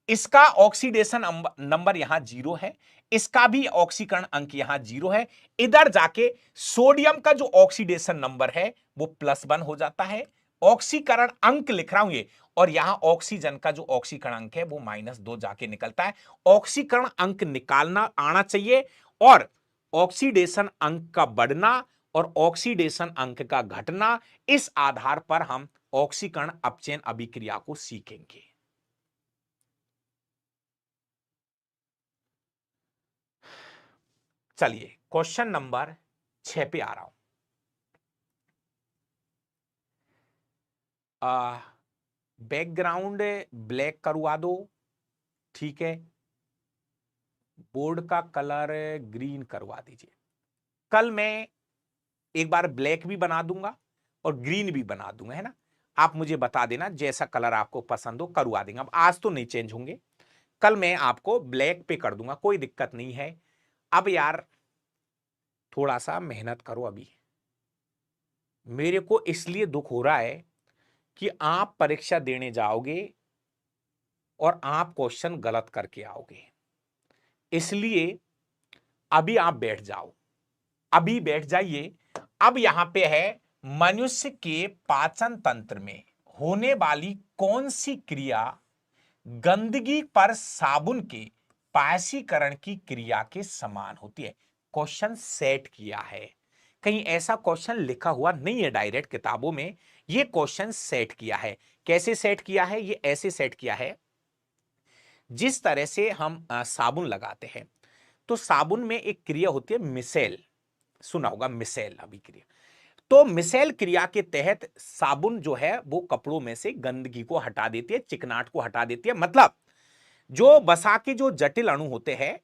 इसका ऑक्सीडेशन नंबर यहां 0 है, इसका भी ऑक्सीकरण अंक यहां 0 है। इधर जाके सोडियम का जो ऑक्सीडेशन नंबर है वो +1 हो जाता है, ऑक्सीकरण अंक लिख रहा हूं ये, और यहां ऑक्सीजन का जो ऑक्सीकरण अंक है वो -2 जाके निकलता है। ऑक्सीकरण अंक निकालना आना चाहिए, और ऑक्सीडेशन अंक का बढ़ना और ऑक्सीडेशन अंक का घटना, इस आधार पर हम ऑक्सीकरण अपचयन अभिक्रिया को सीखेंगे। चलिए क्वेश्चन नंबर 6 पे आ रहा हूं। बैकग्राउंड ब्लैक करवा दो, ठीक है, बोर्ड का कलर ग्रीन करवा दीजिए। कल मैं एक बार ब्लैक भी बना दूंगा और ग्रीन भी बना दूंगा, है ना। आप मुझे बता देना जैसा कलर आपको पसंद हो, करवा देंगे। अब आज तो नहीं चेंज होंगे, कल मैं आपको ब्लैक पे कर दूंगा, कोई दिक्कत नहीं है। अब यार थोड़ा सा मेहनत करो, अभी मेरे को इसलिए दुख हो रहा है कि आप परीक्षा देने जाओगे और आप क्वेश्चन गलत करके आओगे, इसलिए अभी आप बैठ जाओ, अभी बैठ जाइए। अब यहां पे है, मनुष्य के पाचन तंत्र में होने वाली कौन सी क्रिया गंदगी पर साबुन के पायसीकरण की क्रिया के समान होती है? क्वेश्चन सेट किया है, कहीं ऐसा क्वेश्चन लिखा हुआ नहीं है डायरेक्ट किताबों में, ये क्वेश्चन सेट किया है। कैसे सेट किया है? ये ऐसे सेट किया है, जिस तरह से हम साबुन लगाते हैं, तो साबुन में एक क्रिया होती है मिसेल, सुना होगा मिसेल अभिक्रिया। तो मिसेल क्रिया के तहत साबुन जो है वो कपड़ों में से गंदगी को हटा देती है, चिकनाट को हटा देती है। मतलब जो वसा के जो जटिल अणु होते हैं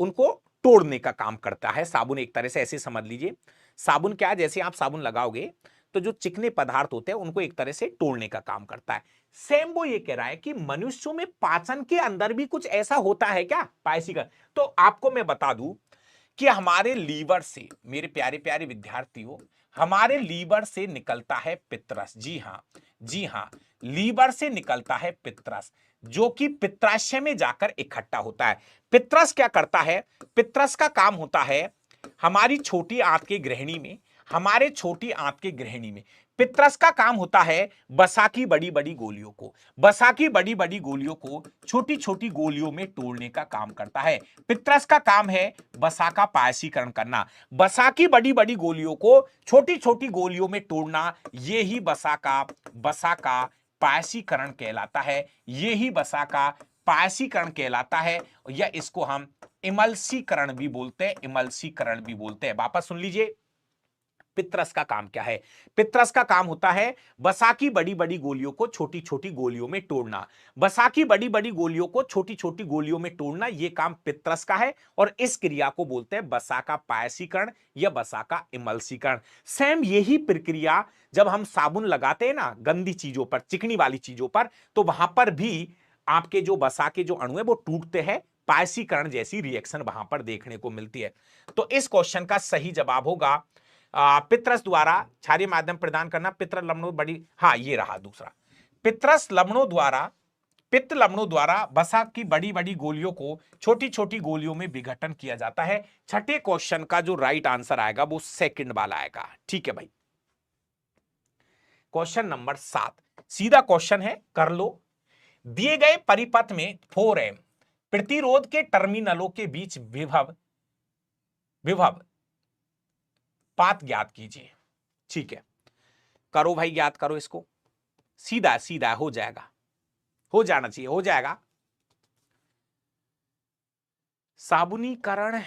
उनको तोड़ने का काम करता है साबुन, एक तरह से ऐसे समझ लीजिए। साबुन क्या है, जैसे आप साबुन लगाओगे तो जो चिकने पदार्थ होते हैं उनको एक तरह से तोड़ने का काम करता है। सेम वो ये कह रहा है कि मनुष्यों में पाचन के अंदर भी कुछ ऐसा होता है क्या, पायसीकरण। तो आपको मैं बता दूं कि हमारे लीवर से, मेरे प्यारे प्यारे विद्यार्थियों, हमारे लीवर से निकलता है पित्तरस। जी हां, जी हां, लीवर से निकलता है पित्तरस, जो कि पित्ताशय में जाकर इकट्ठा होता है। पित्तरस क्या करता है? पित्तरस का काम होता है हमारी छोटी आंत के गृहिणी में, हमारे छोटी आंत के गृहिणी में पित्तरस का काम होता है वसा की बड़ी बड़ी गोलियों को, वसा की बड़ी बड़ी गोलियों को छोटी छोटी गोलियों में तोड़ने का काम करता है। पित्तरस का काम है वसा का पायसीकरण करना, वसा की बड़ी बड़ी गोलियों को छोटी छोटी गोलियों में तोड़ना, ये ही वसा का पायसीकरण कहलाता है, ये ही वसा का पायसीकरण कहलाता है, या इसको हम इमल्सीकरण भी बोलते हैं, इमल्सीकरण भी बोलते हैं। वापस सुन लीजिए, पित्तरस का काम क्या है? पित्तरस का काम होता है वसा की बड़ी बड़ी गोलियों को छोटी छोटी गोलियों में तोड़ना, वसा की बड़ी बड़ी गोलियों को छोटी छोटी गोलियों में तोड़ना, यह काम पित्तरस का है, और इस क्रिया को बोलते हैं वसा का पायसीकरण या वसा का इमल्सीकरण। सेम यही प्रक्रिया जब हम साबुन लगाते हैं ना गंदी चीजों पर, चिकनी वाली चीजों पर, तो वहां पर भी आपके जो वसा के जो अणु है वो टूटते हैं, पायसीकरण जैसी रिएक्शन वहां पर देखने को मिलती है। तो इस क्वेश्चन का सही जवाब होगा पितरस द्वारा क्षारीय माध्यम प्रदान करना, पित्र लवणों बड़ी, हाँ ये रहा दूसरा, पितरस लवणों द्वारा, पित्त लवणों द्वारा वसा की बड़ी बड़ी गोलियों को छोटी छोटी गोलियों में विघटन किया जाता है। छठे क्वेश्चन का जो राइट आंसर आएगा वो सेकंड वाला आएगा। ठीक है भाई, क्वेश्चन नंबर 7 सीधा क्वेश्चन है, कर लो। दिए गए परिपथ में 4M प्रतिरोध के टर्मिनलों के बीच विभव विभव पात ज्ञात कीजिए। ठीक है, करो भाई, ज्ञात करो इसको। सीधा सीधा हो जाएगा, हो जाना चाहिए, हो जाएगा। साबुनीकरण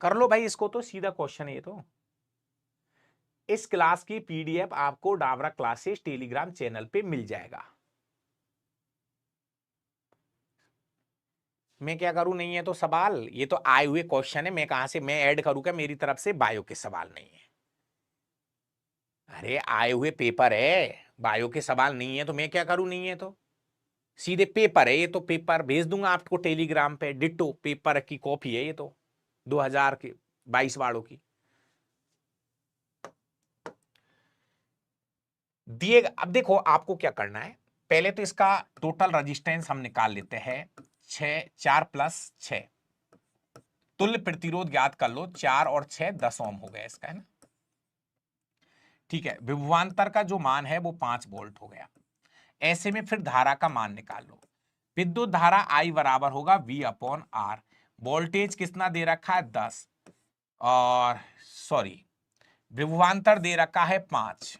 कर लो भाई इसको, तो सीधा क्वेश्चन है ये तो। इस क्लास की पीडीएफ आपको डाबरा क्लासेस टेलीग्राम चैनल पे मिल जाएगा। मैं क्या करूं, नहीं है तो सवाल, ये तो आए हुए क्वेश्चन है, मैं कहां से मैं ऐड करूं क्या, मेरी तरफ से बायो के सवाल नहीं है। अरे आए हुए पेपर है, बायो के सवाल नहीं है तो मैं क्या करूं, नहीं है तो सीधे पेपर है ये तो, पेपर भेज दूंगा आपको टेलीग्राम पे, डिट्टो पेपर की कॉपी है ये तो, 2022 वालों की। दिए, अब देखो आपको क्या करना है, पहले तो इसका टोटल रेजिस्टेंस हम निकाल लेते हैं, 4 + 6 तुल्य प्रतिरोध ज्ञात कर लो, 4 और 6 10 ओम हो गया इसका, है ना। ठीक है, विभवांतर का जो मान है वो 5 वोल्ट हो गया। ऐसे में फिर धारा का मान निकाल लो। विद्युत धारा I बराबर होगा V/R। वोल्टेज कितना दे रखा है 10, और सॉरी विभवांतर दे रखा है 5,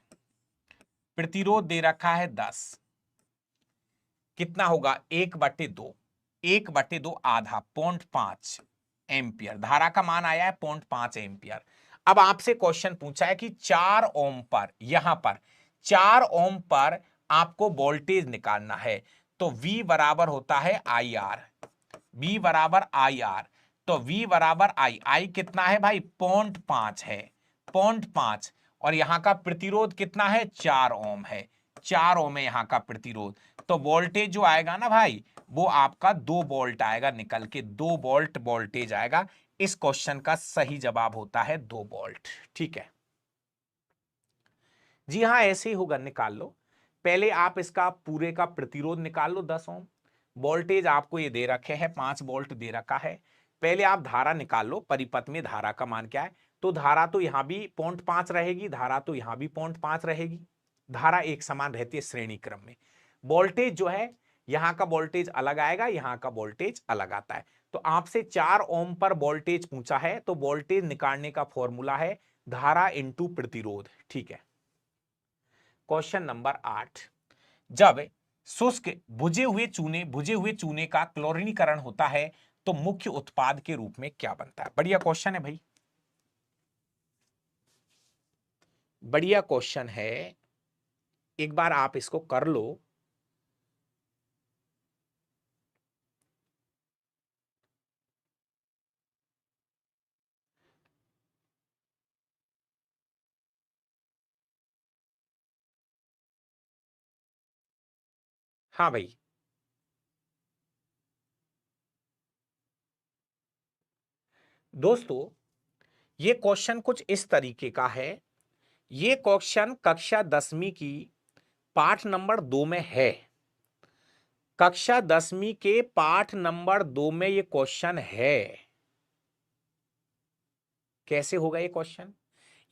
प्रतिरोध दे रखा है 10, कितना होगा 1/2, 1/2 आधा 0.5 एम्पियर। धारा का मान आया है 0.5 एम्पियर। अब आपसे क्वेश्चन पूछा है कि 4 ओम पर, यहां पर 4 ओम पर आपको वोल्टेज निकालना है, तो V बराबर होता है IR, V बराबर IR, तो V बराबर I कितना है भाई 0.5 है, 0.5, और यहां का प्रतिरोध कितना है 4 ओम है, 4 ओम है यहां का प्रतिरोध। तो वोल्टेज जो आएगा ना भाई, वो आपका 2 वोल्ट आएगा निकल के, 2 वोल्ट वोल्टेज आएगा। इस क्वेश्चन का सही जवाब होता है 2 वोल्ट। ठीक है जी हाँ, ऐसे ही होगा, निकाल लो। पहले आप इसका पूरे का प्रतिरोध निकाल लो 10 ओम, वोल्टेज आपको ये दे रखे हैं 5 वोल्ट दे रखा है। पहले आप धारा निकाल लो, परिपथ में धारा का मान क्या है, तो धारा तो यहां भी 0.5 रहेगी, धारा तो यहां भी 0.5 रहेगी, धारा एक समान रहती है श्रेणी क्रम में। वोल्टेज जो है, यहां का वोल्टेज अलग आएगा, यहां का वोल्टेज अलग आता है। तो आपसे 4 ओम पर वोल्टेज पूछा है, तो वोल्टेज निकालने का फॉर्मूला है धारा इंटू प्रतिरोध। ठीक है, क्वेश्चन नंबर 8, जब शुष्क भुजे हुए चूने का क्लोरीनीकरण होता है तो मुख्य उत्पाद के रूप में क्या बनता है। बढ़िया क्वेश्चन है भाई, बढ़िया क्वेश्चन है, एक बार आप इसको कर लो। हाँ भाई, दोस्तों ये क्वेश्चन कुछ इस तरीके का है। ये क्वेश्चन कक्षा 10वीं की पाठ नंबर 2 में है, कक्षा 10वीं के पाठ नंबर 2 में ये क्वेश्चन है। कैसे होगा ये क्वेश्चन,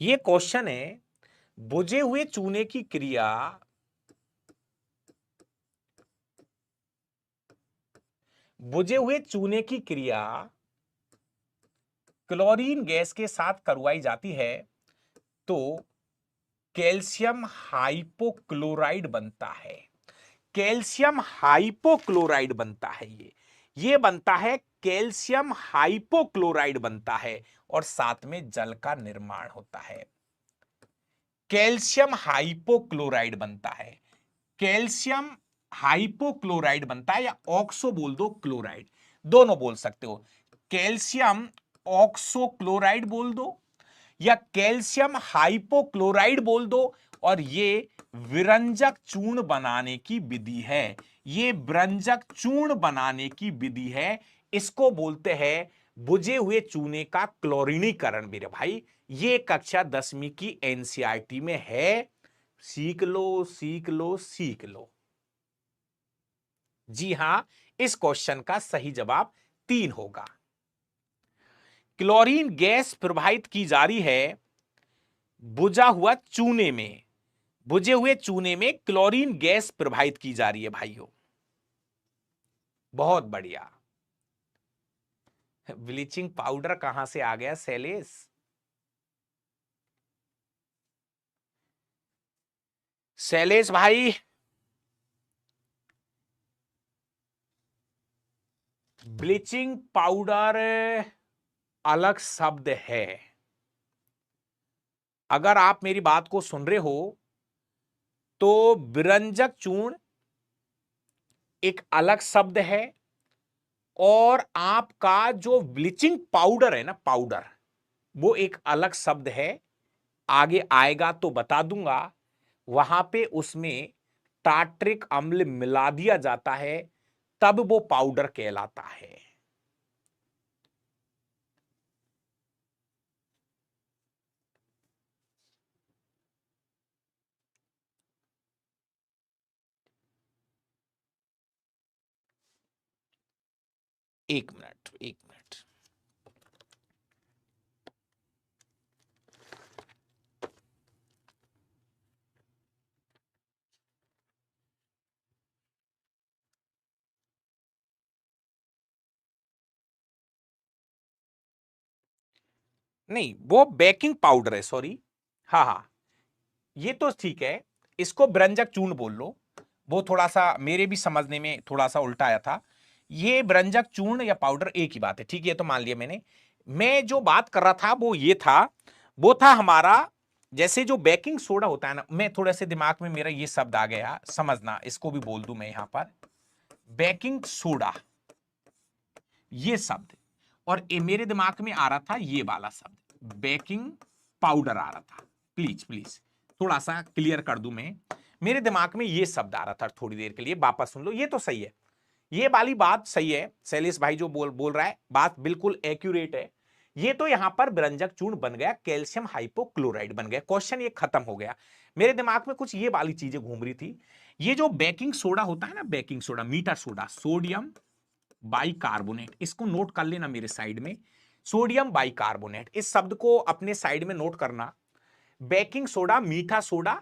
ये क्वेश्चन है बुझे हुए चूने की क्रिया, बुझे हुए चूने की क्रिया क्लोरीन गैस के साथ करवाई जाती है तो कैल्शियम हाइपोक्लोराइड बनता है, कैल्शियम हाइपोक्लोराइड बनता है, ये बनता है कैल्शियम हाइपोक्लोराइड बनता है, और साथ में जल का निर्माण होता है। कैल्शियम हाइपोक्लोराइड बनता है, कैल्शियम हाइपोक्लोराइड बनता है, या ऑक्सो बोल दो क्लोराइड, दोनों बोल सकते हो, कैल्शियम ऑक्सो क्लोराइड बोल दो या कैल्शियम हाइपोक्लोराइड बोल दो। और ये विरंजक चूर्ण बनाने की विधि है, ये विरंजक चूर्ण बनाने की विधि है, इसको बोलते हैं बुझे हुए चूने का क्लोरीनीकरण। मेरे भाई ये कक्षा 10वीं की एनसीईआरटी में है, सीख लो सीख लो सीख लो। जी हां, इस क्वेश्चन का सही जवाब 3 होगा। क्लोरीन गैस प्रवाहित की जा रही है बुझा हुआ चूने में, बुझे हुए चूने में क्लोरीन गैस प्रवाहित की जा रही है भाइयों। बहुत बढ़िया। ब्लीचिंग पाउडर कहां से आ गया शैलेश? शैलेश भाई, ब्लीचिंग पाउडर अलग शब्द है। अगर आप मेरी बात को सुन रहे हो तो विरंजक चूर्ण एक अलग शब्द है, और आपका जो ब्लीचिंग पाउडर है ना, पाउडर, वो एक अलग शब्द है। आगे आएगा तो बता दूंगा। वहां पे उसमें टार्ट्रिक अम्ल मिला दिया जाता है, तब वो पाउडर कहलाता है। एक मिनट, एक मिनट। नहीं, वो बेकिंग पाउडर है, सॉरी। हाँ हाँ, ये तो ठीक है। इसको ब्रंजक चूर्ण बोल लो। वो थोड़ा सा मेरे भी समझने में थोड़ा सा उल्टा आया था। ये ब्रंजक चूर्ण या पाउडर एक ही बात है, ठीक है, ये तो मान लिया मैंने। मैं जो बात कर रहा था वो ये था, वो था हमारा, जैसे जो बेकिंग सोडा होता है ना, मैं थोड़ा से दिमाग में मेरा ये शब्द आ गया, समझना, इसको भी बोल दूं मैं यहां पर, बेकिंग सोडा, ये शब्द। और ये मेरे दिमाग में आ रहा था ये वाला शब्द बेकिंग पाउडर आ रहा था। प्लीज प्लीज थोड़ा सा क्लियर कर दूं मैं, मेरे दिमाग में ये शब्द आ रहा था थोड़ी देर के लिए, वापस सुन लो। ये तो सही है, ये वाली बात सही है। शैलेश भाई जो बोल बोल रहा है बात बिल्कुल एक्यूरेट है। ये तो यहां पर ब्रंजक चूर्ण बन गया, कैल्शियम हाइपोक्लोराइड बन गया, क्वेश्चन ये खत्म हो गया। मेरे दिमाग में कुछ ये वाली चीजें घूम रही थी। ये जो बेकिंग सोडा होता है ना, बेकिंग सोडा, मीठा सोडा, सोडियम बाइकार्बोनेट, इसको नोट कर लेना मेरे साइड में। सोडियम बाइकार्बोनेट, इस शब्द को अपने साइड में नोट करना। बेकिंग सोडा, मीठा सोडा,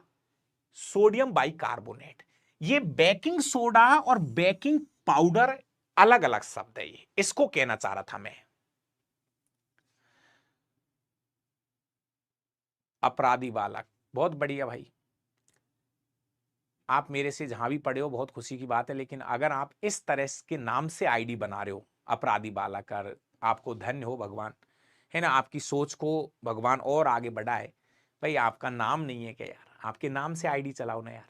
सोडियम बाइकार्बोनेट, ये बेकिंग सोडा और बेकिंग पाउडर अलग अलग शब्द है, ये इसको कहना चाह रहा था मैं। अपराधी बालक, बहुत बढ़िया भाई। आप मेरे से जहां भी पढ़े हो बहुत खुशी की बात है, लेकिन अगर आप इस तरह के नाम से आईडी बना रहे हो अपराधी बालक, आपको धन्य हो भगवान, है ना, आपकी सोच को भगवान और आगे बढ़ाए। भाई आपका नाम नहीं है क्या यार, आपके नाम से आईडी चलाओ ना यार।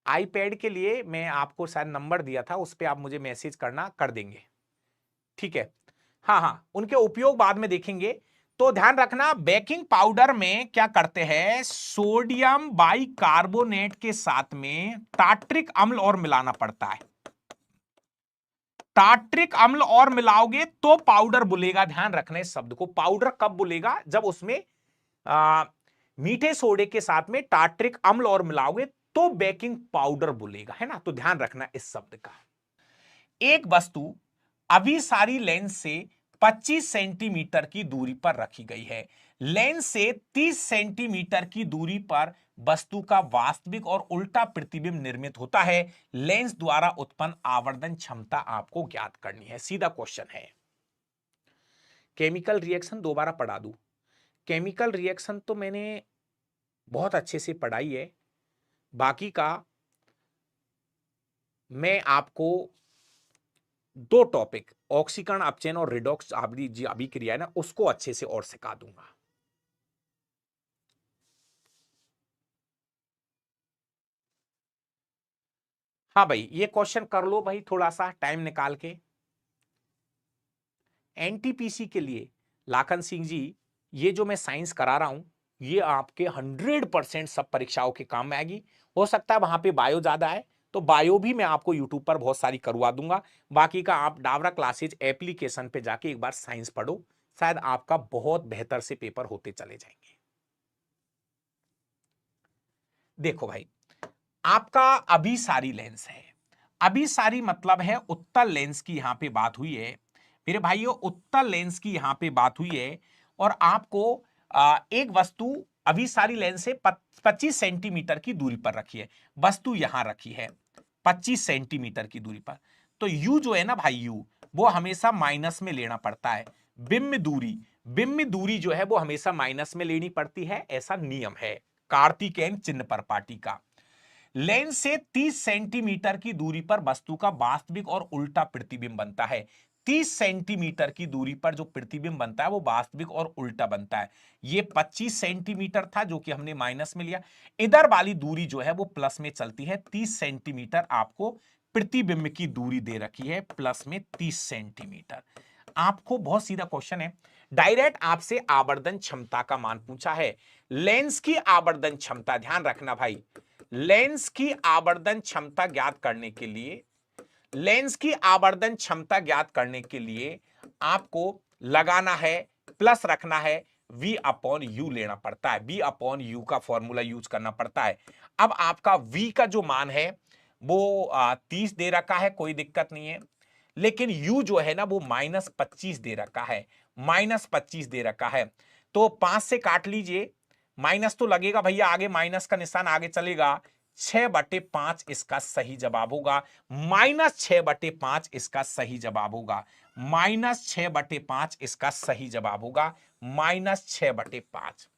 आईपैड के लिए मैं आपको शायद नंबर दिया था, उस पर आप मुझे मैसेज करना, कर देंगे, ठीक है। हाँ हाँ, उनके उपयोग बाद में देखेंगे। तो ध्यान रखना, बेकिंग पाउडर में क्या करते हैं, सोडियम बाइकार्बोनेट के साथ में टार्ट्रिक अम्ल और मिलाना पड़ता है। टार्ट्रिक अम्ल और मिलाओगे तो पाउडर बुलेगा। ध्यान रखना इस शब्द को, पाउडर कब बुलेगा, जब उसमें मीठे सोडे के साथ में टार्ट्रिक अम्ल और मिलाओगे तो बेकिंग पाउडर बुलेगा, है ना। तो ध्यान रखना इस शब्द का। एक वस्तु अभिसारी लेंस से 25 सेंटीमीटर की दूरी पर रखी गई है। लेंस से 30 सेंटीमीटर की दूरी पर वस्तु का वास्तविक और उल्टा प्रतिबिंब निर्मित होता है। लेंस द्वारा उत्पन्न आवर्धन क्षमता आपको ज्ञात करनी है। सीधा क्वेश्चन है। केमिकल रिएक्शन दोबारा पढ़ा दूं? केमिकल रिएक्शन तो मैंने बहुत अच्छे से पढ़ाई है, बाकी का मैं आपको दो टॉपिक, ऑक्सीकरण अपचयन और रिडॉक्स अभिक्रिया है ना, उसको अच्छे से और सिखा दूंगा। हाँ भाई, ये क्वेश्चन कर लो भाई, थोड़ा सा टाइम निकाल के। एनटीपीसी के लिए लाखन सिंह जी, ये जो मैं साइंस करा रहा हूं, ये आपके 100% सब परीक्षाओं के काम में आएगी। हो सकता है वहां पे बायो ज्यादा है, तो बायो भी मैं आपको यूट्यूब पर बहुत सारी करवा दूंगा। बाकी का आप डावरा क्लासेज एप्लीकेशन पे जाके एक बार साइंस पढ़ो, शायद आपका बहुत बेहतर से पेपर होते चले जाएंगे। देखो भाई, आपका अभिसारी लेंस है। अभिसारी मतलब है उत्तल लेंस की यहां पे बात हुई है मेरे भाइयों, उत्तल लेंस की यहां पे बात हुई है। और आपको एक वस्तु अभी सारी लेंस से 25 सेंटीमीटर की दूरी पर रखी है, वस्तु यहां रखी है 25 सेंटीमीटर की दूरी पर, तो यू जो है ना भाई, यू वो हमेशा माइनस में लेना पड़ता है। बिम्ब दूरी जो है वो हमेशा माइनस में लेनी पड़ती है, ऐसा नियम है कार्तिकेयन चिन्ह पर पाटी का। लेंस से 30 सेंटीमीटर की दूरी पर वस्तु का वास्तविक और उल्टा प्रतिबिंब बनता है। 30 सेंटीमीटर की दूरी पर जो प्रतिबिंब बनता है वो वास्तविक और उल्टा बनता है। ये 25 सेंटीमीटर था जो कि हमने माइनस में लिया, इधर वाली दूरी जो है वो प्लस में चलती है। 30 सेंटीमीटर आपको प्रतिबिंब की दूरी दे रखी है, प्लस में 30 सेंटीमीटर। आपको बहुत सीधा क्वेश्चन है, डायरेक्ट आपसे आवर्धन क्षमता का मान पूछा है। लेंस की आवर्धन क्षमता, ध्यान रखना भाई, लेंस की आवर्धन क्षमता ज्ञात करने के लिए, लेंस की आवर्धन क्षमता ज्ञात करने के लिए आपको लगाना है, प्लस रखना है, v अपॉन यू लेना पड़ता है, v अपॉन यू का फॉर्मूला यूज करना पड़ता है। अब आपका v का जो मान है वो 30 दे रखा है, कोई दिक्कत नहीं है, लेकिन u जो है ना वो -25 दे रखा है, -25 दे रखा है, तो 5 से काट लीजिए, माइनस तो लगेगा भैया, आगे माइनस का निशान आगे चलेगा, 6/5 इसका सही जवाब होगा, -6/5 इसका सही जवाब होगा, -6/5 इसका सही जवाब होगा, -6/5।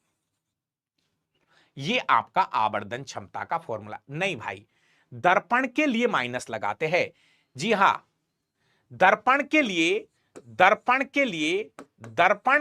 ये आपका आवर्धन क्षमता का फॉर्मूला। नहीं भाई, दर्पण के लिए माइनस लगाते हैं, जी हां, दर्पण के लिए, दर्पण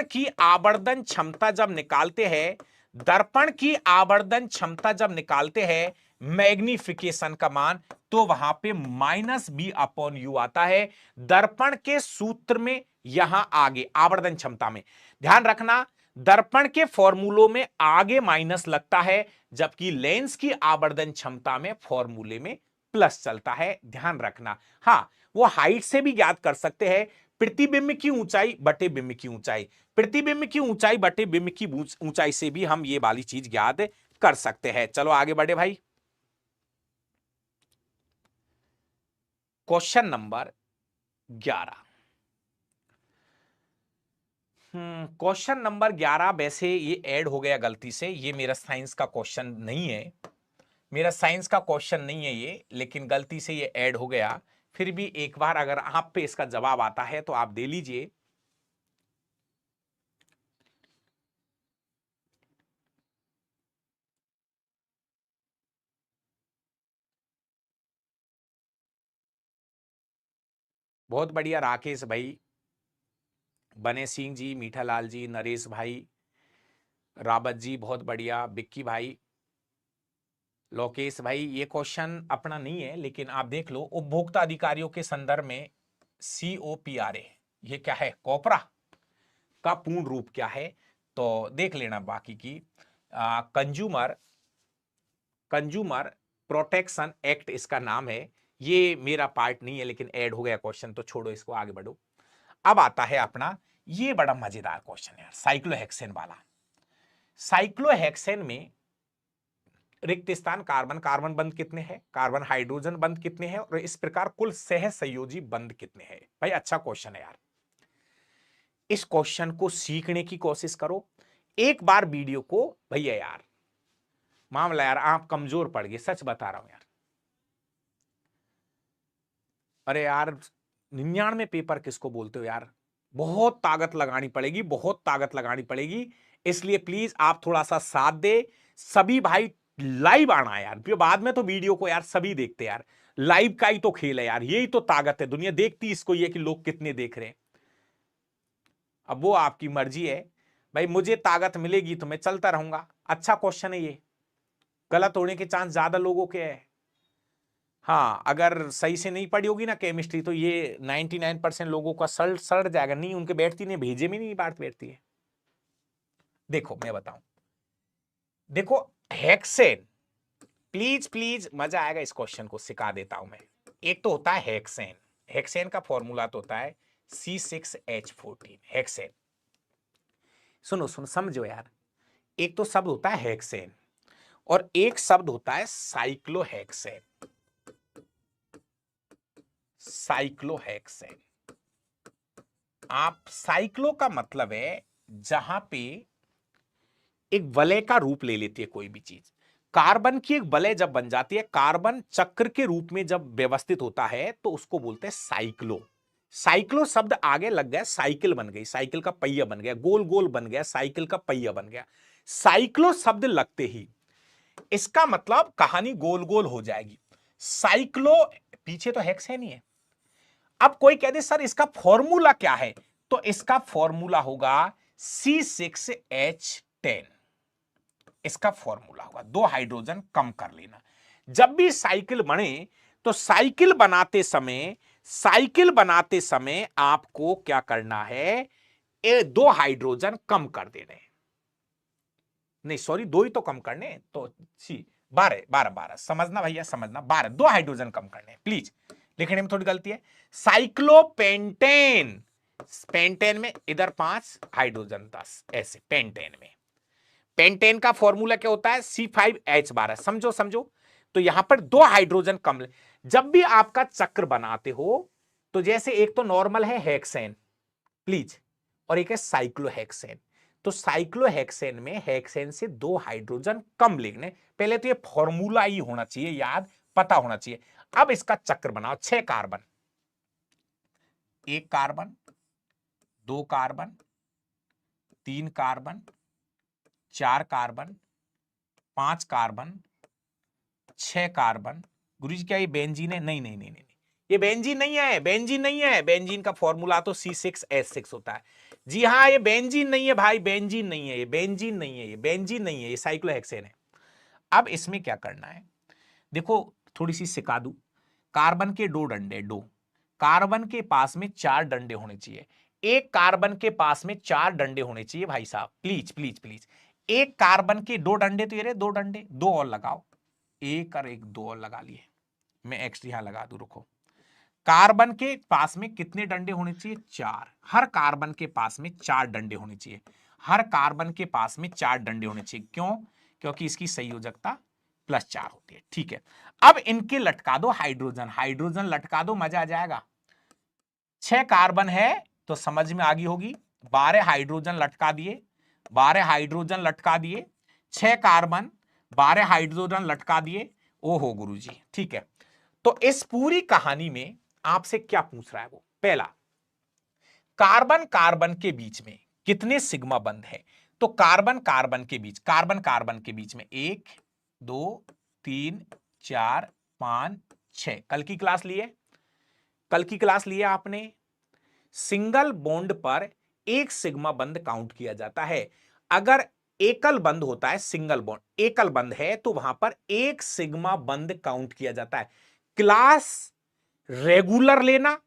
की आवर्धन क्षमता जब निकालते हैं, दर्पण की आवर्धन क्षमता जब निकालते हैं मैग्निफिकेशन का मान, तो वहां पे -b अपॉन यू आता है। दर्पण के सूत्र में यहां आगे आवर्धन क्षमता में ध्यान रखना, दर्पण के फॉर्मूलों में आगे माइनस लगता है, जबकि लेंस की आवर्धन क्षमता में फॉर्मूले में प्लस चलता है, ध्यान रखना। हां, वो हाइट से भी ज्ञात कर सकते हैं, प्रतिबिंब की ऊंचाई बटे बिंब की ऊंचाई, प्रतिबिंब की ऊंचाई बटे बिंब की ऊंचाई से भी हम ये वाली चीज ज्ञात कर सकते हैं। चलो आगे बढ़े भाई। Question number 11। क्वेश्चन नंबर 11 वैसे ये ऐड हो गया गलती से, ये मेरा साइंस का क्वेश्चन नहीं है, मेरा साइंस का क्वेश्चन नहीं है ये, लेकिन गलती से ये ऐड हो गया। फिर भी एक बार अगर आप पे इसका जवाब आता है तो आप दे लीजिए। बहुत बढ़िया राकेश भाई, बने सिंह जी, मीठा लाल जी, नरेश भाई, रावत जी, बहुत बढ़िया, बिक्की भाई, लोकेश भाई। ये क्वेश्चन अपना नहीं है, लेकिन आप देख लो, उपभोक्ता अधिकारियों के संदर्भ में COPRA, ये क्या है, कोपरा का पूर्ण रूप क्या है, तो देख लेना बाकी की। कंज्यूमर कंज्यूमर प्रोटेक्शन एक्ट इसका नाम है। ये मेरा पार्ट नहीं है, लेकिन ऐड हो गया क्वेश्चन, तो छोड़ो इसको, आगे बढ़ो। अब आता है अपना ये बड़ा मजेदार क्वेश्चन यार, साइक्लोहेक्सेन वाला। साइक्लोहेक्सेन में रिक्त स्थान कार्बन, कार्बन बंध कितने हैं, कार्बन हाइड्रोजन बंध कितने हैं, और इस प्रकार कुल सह संयोजी बंध कितने हैं। भाई अच्छा क्वेश्चन है यार, इस क्वेश्चन को सीखने की कोशिश करो एक बार वीडियो को। भैया यार मामला यार आप कमजोर पड़ गए, सच बता रहा हूं यार। अरे यार 99 पेपर किसको बोलते हो यार, बहुत ताकत लगानी पड़ेगी, बहुत ताकत लगानी पड़ेगी। इसलिए प्लीज आप थोड़ा सा साथ दे, सभी भाई लाइव आना यार, फिर बाद में तो वीडियो को यार सभी देखते यार, लाइव का ही तो खेल है यार, यही तो ताकत है, दुनिया देखती इसको, ये कि लोग कितने देख रहे हैं। अब वो आपकी मर्जी है भाई, मुझे ताकत मिलेगी तो मैं चलता रहूंगा। अच्छा क्वेश्चन है ये, गलत होने के चांस ज्यादा लोगों के है। हाँ, अगर सही से नहीं पढ़ी होगी ना केमिस्ट्री, तो ये 99% लोगों का सड़ सड़ जाएगा, नहीं उनके बैठती नहीं, भेजे में नहीं बात बैठती है। देखो मैं बताऊं, देखो हेक्सेन, प्लीज प्लीज मजा आएगा, इस क्वेश्चन को सिखा देता हूं मैं। एक तो होता है हेक्सेन, हेक्सेन का फॉर्मूला तो होता है C6H14 हेक्सेन। सुनो सुनो समझो यार, एक तो शब्द होता है हेक्सेन और एक शब्द होता है साइक्लोहेक्सेन। साइक्लोहेक्सेन, आप साइक्लो का मतलब है जहां पे एक वलय का रूप ले लेती है कोई भी चीज। कार्बन की एक वलय जब बन जाती है, कार्बन चक्र के रूप में जब व्यवस्थित होता है, तो उसको बोलते हैं साइक्लो। साइक्लो शब्द आगे लग गया, साइकिल बन गई, साइकिल का पहिया बन गया, गोल गोल बन गया, साइकिल का पहिया बन गया। साइक्लो शब्द लगते ही इसका मतलब कहानी गोल गोल हो जाएगी। साइक्लो, पीछे तो हेक्सेन ही है। अब कोई कह दे सर इसका फॉर्मूला क्या है, तो इसका फॉर्मूला होगा C6H10। इसका फॉर्मूला होगा, 2 हाइड्रोजन कम कर लेना। जब भी साइकिल बने तो साइकिल बनाते समय आपको क्या करना है, 2 हाइड्रोजन कम कर देने। नहीं सॉरी, 2 ही तो कम करने, तो सी 12 समझना भैया, समझना, 12 2 हाइड्रोजन कम करने प्लीज। लिखने में थोड़ी गलती है। साइक्लोपेंटेन, पेंटेन में इधर 5 हाइड्रोजन 10, ऐसे पेंटेन में। पेंटेन का फॉर्मूला क्या होता है, C5H12। समझो समझो, तो यहां पर 2 हाइड्रोजन कम। जब भी आपका चक्र बनाते हो तो जैसे एक तो नॉर्मल है हेक्सेन प्लीज, और एक है साइक्लोहेक्सेन। तो साइक्लोहेक्सेन में हेक्सेन से 2 हाइड्रोजन कम लिखने। पहले तो ये फॉर्मूला ही होना चाहिए, याद पता होना चाहिए। अब इसका चक्र बनाओ, 6 carbon, 1 carbon, 2 carbon, 3 carbon, 4 carbon, 5 carbon, 6 carbon. गुरुजी क्या ये बेंजीन है? नहीं नहीं नहीं नहीं, ये बेंजीन नहीं है, बेंजीन नहीं है। बेंजीन का फॉर्मूला तो C6H6 होता है। जी हाँ, ये बेंजीन नहीं है भाई, बेंजीन नहीं है, ये बेंजीन नहीं है, ये बेंजीन नहीं है, ये साइक्लोहेक्सेन है। अब इसमें क्या करना है, देखो थोड़ी सी सिखा दूं। कार्बन के 2 डंडे, 2 कार्बन के पास में 4 डंडे होने चाहिए। एक कार्बन के पास में 4 डंडे होने चाहिए भाई साहब, प्लीज प्लीज प्लीज। एक कार्बन के 2 डंडे, तो ये रहे 2 डंडे, 2 और लगाओ, 1 और 1 2 और लगा लिए। मैं एक्स्ट्रा यहां लगा दूं, रुको। कार्बन के पास में कितने डंडे होने चाहिए, 4। हर कार्बन के पास में 4 डंडे होने चाहिए। हर कार्बन के पास में 4 डंडे होने चाहिए। क्यों? क्योंकि इसकी संयोजकता +4 होती है। ठीक है, अब इनके लटका दो हाइड्रोजन, हाइड्रोजन लटका दो, मजा आ जाएगा। 6 कार्बन है तो समझ में आ गई होगी, 12 हाइड्रोजन लटका दिए, 12 हाइड्रोजन लटका दिए, 6 कार्बन, 12 हाइड्रोजन लटका दिए। ओहो गुरुजी, ठीक है। तो इस पूरी कहानी में आपसे क्या पूछ रहा है वो, पहला, कार्बन कार्बन के बीच में कितने सिग्मा बंध है? तो कार्बन कार्बन के बीच, कार्बन कार्बन के बीच में 1 2 3 4 5 6। कल की क्लास लिए, कल की क्लास लिए आपने। सिंगल बॉन्ड पर एक सिग्मा बंध काउंट किया जाता है। अगर एकल बंध होता है, सिंगल बॉन्ड एकल बंध है, तो वहां पर एक सिग्मा बंध काउंट किया जाता है। क्लास रेगुलर लेना।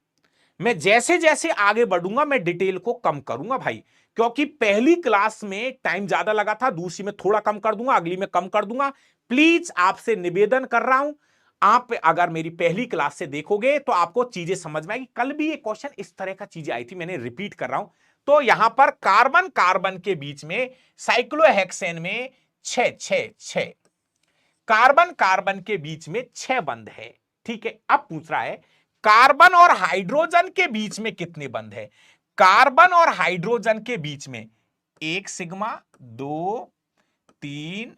मैं जैसे जैसे आगे बढ़ूंगा मैं डिटेल को कम करूंगा भाई, क्योंकि पहली क्लास में टाइम ज्यादा लगा था, दूसरी में थोड़ा कम कर दूंगा, अगली में कम कर दूंगा। प्लीज आपसे निवेदन कर रहा हूं, आप अगर मेरी पहली क्लास से देखोगे तो आपको चीजें समझ में आएगी। कल भी ये क्वेश्चन इस तरह का चीजें आई थी, मैंने रिपीट कर रहा हूं। तो यहां पर कार्बन कार्बन के बीच में साइक्लोहेक्सेन में 6 कार्बन कार्बन के बीच में 6 बंध है। ठीक है, अब पूछ रहा है कार्बन और हाइड्रोजन के बीच में कितने बंध है? कार्बन और हाइड्रोजन के बीच में 1 सिग्मा, 2 3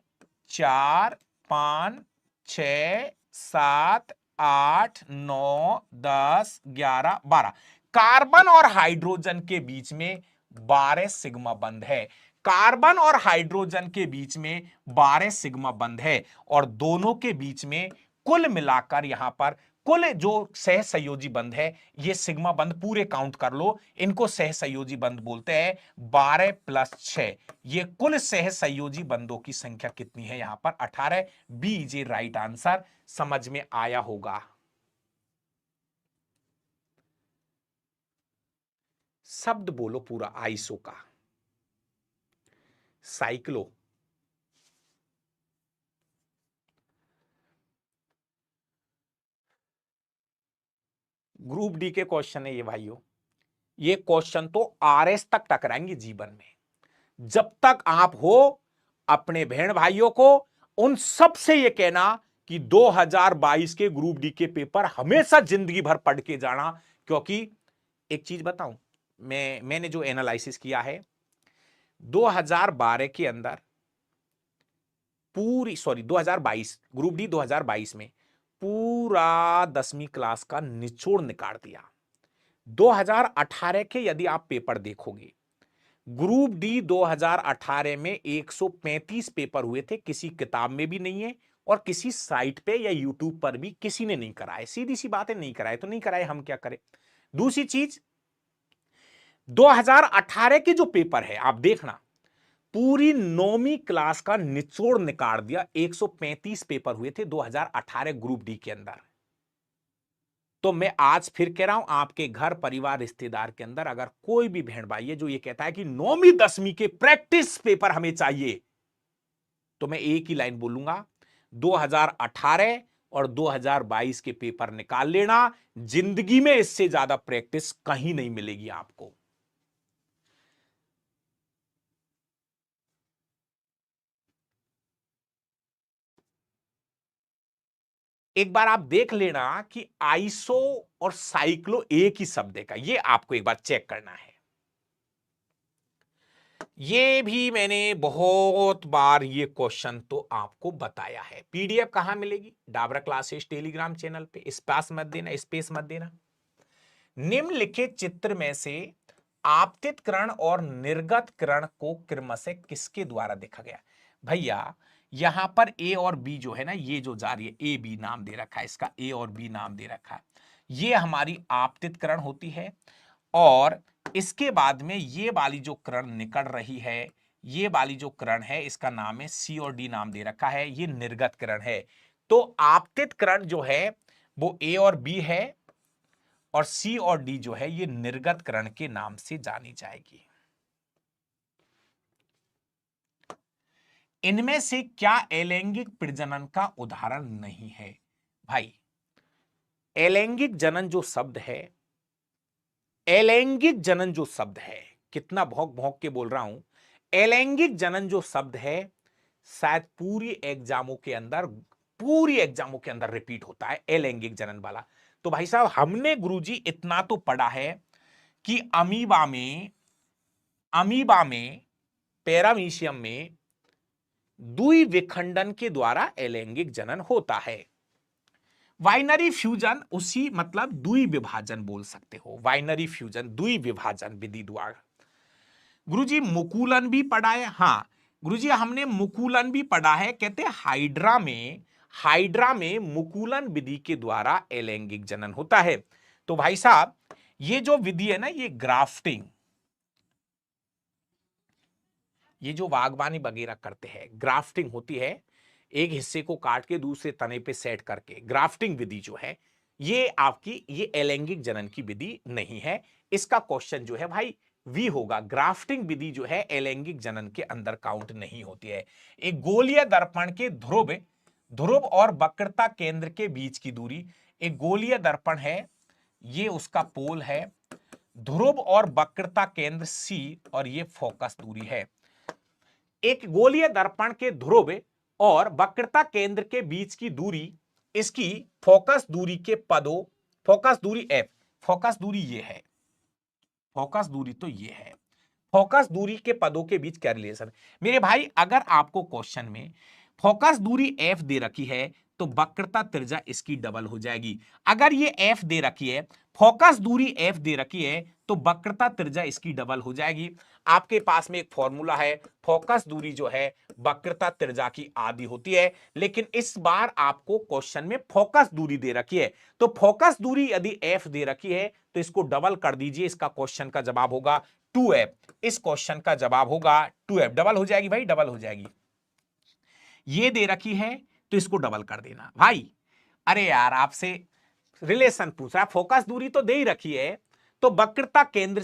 4 5 6 7 8 9 10 11 12। कार्बन और हाइड्रोजन के बीच में 12 सिग्मा बंध है। कार्बन और हाइड्रोजन के बीच में 12 सिग्मा बंध है, और दोनों के बीच में कुल मिलाकर यहां पर कुल जो सह संयोजी बंध है, ये सिग्मा बंध पूरे काउंट कर लो, इनको सह संयोजी बंध बोलते हैं। 12 + 6, ये कुल सह संयोजी बंधों की संख्या कितनी है? यहां पर 18। B is a right answer. समझ में आया होगा। शब्द बोलो पूरा आइसो का, साइक्लो, ग्रुप डी के क्वेश्चन है ये भाइयों। ये क्वेश्चन तो आरएस तक टकराएंगे जीवन में। जब तक आप हो, अपने बहन भाइयों को उन सब से ये कहना कि 2022 के ग्रुप डी के पेपर हमेशा जिंदगी भर पढ़ के जाना। क्योंकि एक चीज बताऊं, मैंने जो एनालिसिस किया है 2012 के अंदर पूरी, सॉरी 2022, ग्रुप डी 2022 में पूरा 10वीं क्लास का निचोड़ निकाल दिया। 2018 के यदि आप पेपर देखोगे, ग्रुप डी 2018 में 135 पेपर हुए थे, किसी किताब में भी नहीं है और किसी साइट पे या यूट्यूब पर भी किसी ने नहीं कराए। सीधी सी बात है, नहीं कराए तो नहीं कराए, हम क्या करें। दूसरी चीज, 2018 के जो पेपर है आप देखना, पूरी 9वीं क्लास का निचोड़ निकाल दिया। 135 पेपर हुए थे 2018 ग्रुप डी के अंदर। तो मैं आज फिर कह रहा हूं, आपके घर परिवार रिश्तेदार के अंदर अगर कोई भी बहन भाई है जो ये कहता है कि 9वीं 10वीं के प्रैक्टिस पेपर हमें चाहिए, तो मैं एक ही लाइन बोलूंगा, 2018 और 2022 के पेपर निकाल लेना। जिंदगी में इससे ज्यादा प्रैक्टिस कहीं नहीं मिलेगी आपको। एक बार आप देख लेना कि आइसो और साइक्लो एक ही शब्द है का, ये आपको एक बार चेक करना है। ये भी मैंने बहुत बार ये क्वेश्चन तो आपको बताया है। पीडीएफ कहां मिलेगी? डाबरा क्लासेस टेलीग्राम चैनल पे। स्पेस मत देना, स्पेस मत देना। निम्नलिखित चित्र में से आपतित किरण और निर्गत किरण को क्रमशः किसके द्वारा देखा गया? भैया यहां पर ए और बी जो है ना, ये जो जा रही है, ए बी नाम दे रखा है इसका, ए और बी नाम दे रखा है, ये हमारी आपतित किरण होती है। और इसके बाद में ये वाली जो किरण निकल रही है, ये वाली जो किरण है, इसका नाम है सी और डी नाम दे रखा है, ये निर्गत किरण है। तो आपतित किरण जो है वो ए और बी है, और सी और डी जो है ये निर्गत किरण के नाम से जानी जाएगी। इनमें से क्या अलैंगिक प्रजनन का उदाहरण नहीं है? भाई अलैंगिक जनन जो शब्द है, अलैंगिक जनन जो शब्द है, कितना भौंक भौंक के बोल रहा हूं, अलैंगिक जनन जो शब्द है शायद पूरी एग्जामों के अंदर रिपीट होता है अलैंगिक जनन वाला। तो भाई साहब हमने गुरुजी इतना तो पढ़ा है कि अमीबा में पैरामीशियम में द्विविखंडन के द्वारा अलैंगिक जनन होता है। वाइनरी फ्यूजन उसी, मतलब द्विविभाजन बोल सकते हो, वाइनरी फ्यूजन द्विविभाजन विधि द्वारा। गुरुजी मुकुलन भी पढ़ा है? हाँ गुरुजी हमने मुकुलन भी पढ़ा है। कहते हैं हाइड्रा में मुकुलन विधि के द्वारा अलैंगिक जनन होता है। तो भाई साहब ये जो विधि है ना, ये ग्राफ्टिंग, ये जो बागवानी वगैरह करते हैं, ग्राफ्टिंग होती है, एक हिस्से को काट के दूसरे तने पे सेट करके, ग्राफ्टिंग विधि जो है ये आपकी, ये अलैंगिक जनन की विधि नहीं है। इसका क्वेश्चन जो है भाई वी होगा। ग्राफ्टिंग विधि जो है अलैंगिक जनन के अंदर काउंट नहीं होती है। एक गोलीय दर्पण के ध्रुव और वक्रता केंद्र के बीच की दूरी, एक गोलीय दर्पण है, ये उसका पोल है, ध्रुव और वक्रता केंद्र सी, और ये फोकस दूरी है। एक गोलीय दर्पण के ध्रुव और वक्रता केंद्र के बीच की दूरी, इसकी फोकस दूरी के पदों, फोकस दूरी एफ, फोकस दूरी ये है, फोकस दूरी तो ये है, फोकस दूरी के पदों के बीच क्या रिलेशन? मेरे भाई अगर आपको क्वेश्चन में फोकस दूरी एफ दे रखी है तो वक्रता त्रिज्या इसकी डबल हो जाएगी। अगर ये एफ दे रखी है, फोकस दूरी एफ दे रखी है, तो वक्रता त्रिज्या इसकी डबल हो जाएगी। आपके पास में एक फॉर्मूला है, फोकस दूरी जो है वक्रता त्रिज्या की आधी होती है। लेकिन इस बार आपको क्वेश्चन में फोकस दूरी दे रखी है, तो फोकस दूरी यदि एफ दे रखी है तो इसको डबल कर दीजिए, इसका क्वेश्चन का जवाब होगा 2f। इस क्वेश्चन का जवाब होगा 2f। डबल हो जाएगी भाई, डबल हो जाएगी। ये दे रखी है तो इसको डबल कर देना भाई। अरे यार आपसे रिलेशन पूछ रहा है, फोकस दूरी तो दे ही रखी है, तो वक्रता केंद्र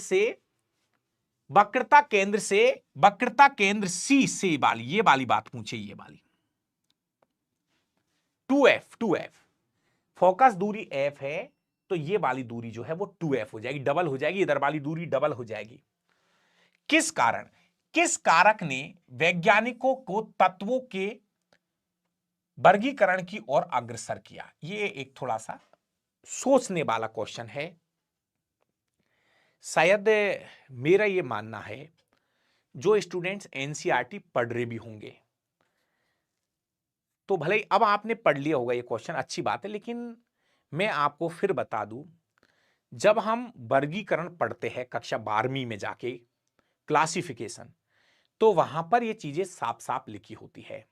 सी से वाली, ये वाली बात पूछे, ये वाली 2f। फोकस दूरी f है तो ये वाली दूरी जो है वो 2f हो जाएगी, डबल हो जाएगी, इधर वाली दूरी डबल हो जाएगी। किस कारण, किस कारक ने वैज्ञानिकों को तत्वों के वर्गीकरण की ओर अग्रसर किया? ये एक थोड़ा सा सोचने वाला क्वेश्चन है। शायद मेरा ये मानना है जो स्टूडेंट्स एनसीईआरटी पढ़ रहे भी होंगे, तो भले ही अब आपने पढ़ लिया होगा ये क्वेश्चन, अच्छी बात है, लेकिन मैं आपको फिर बता दूं, जब हम वर्गीकरण पढ़ते हैं कक्षा 12वीं में जाके, क्लासिफिकेशन, तो वहां पर ये चीजें साफ साफ लिखी होती है।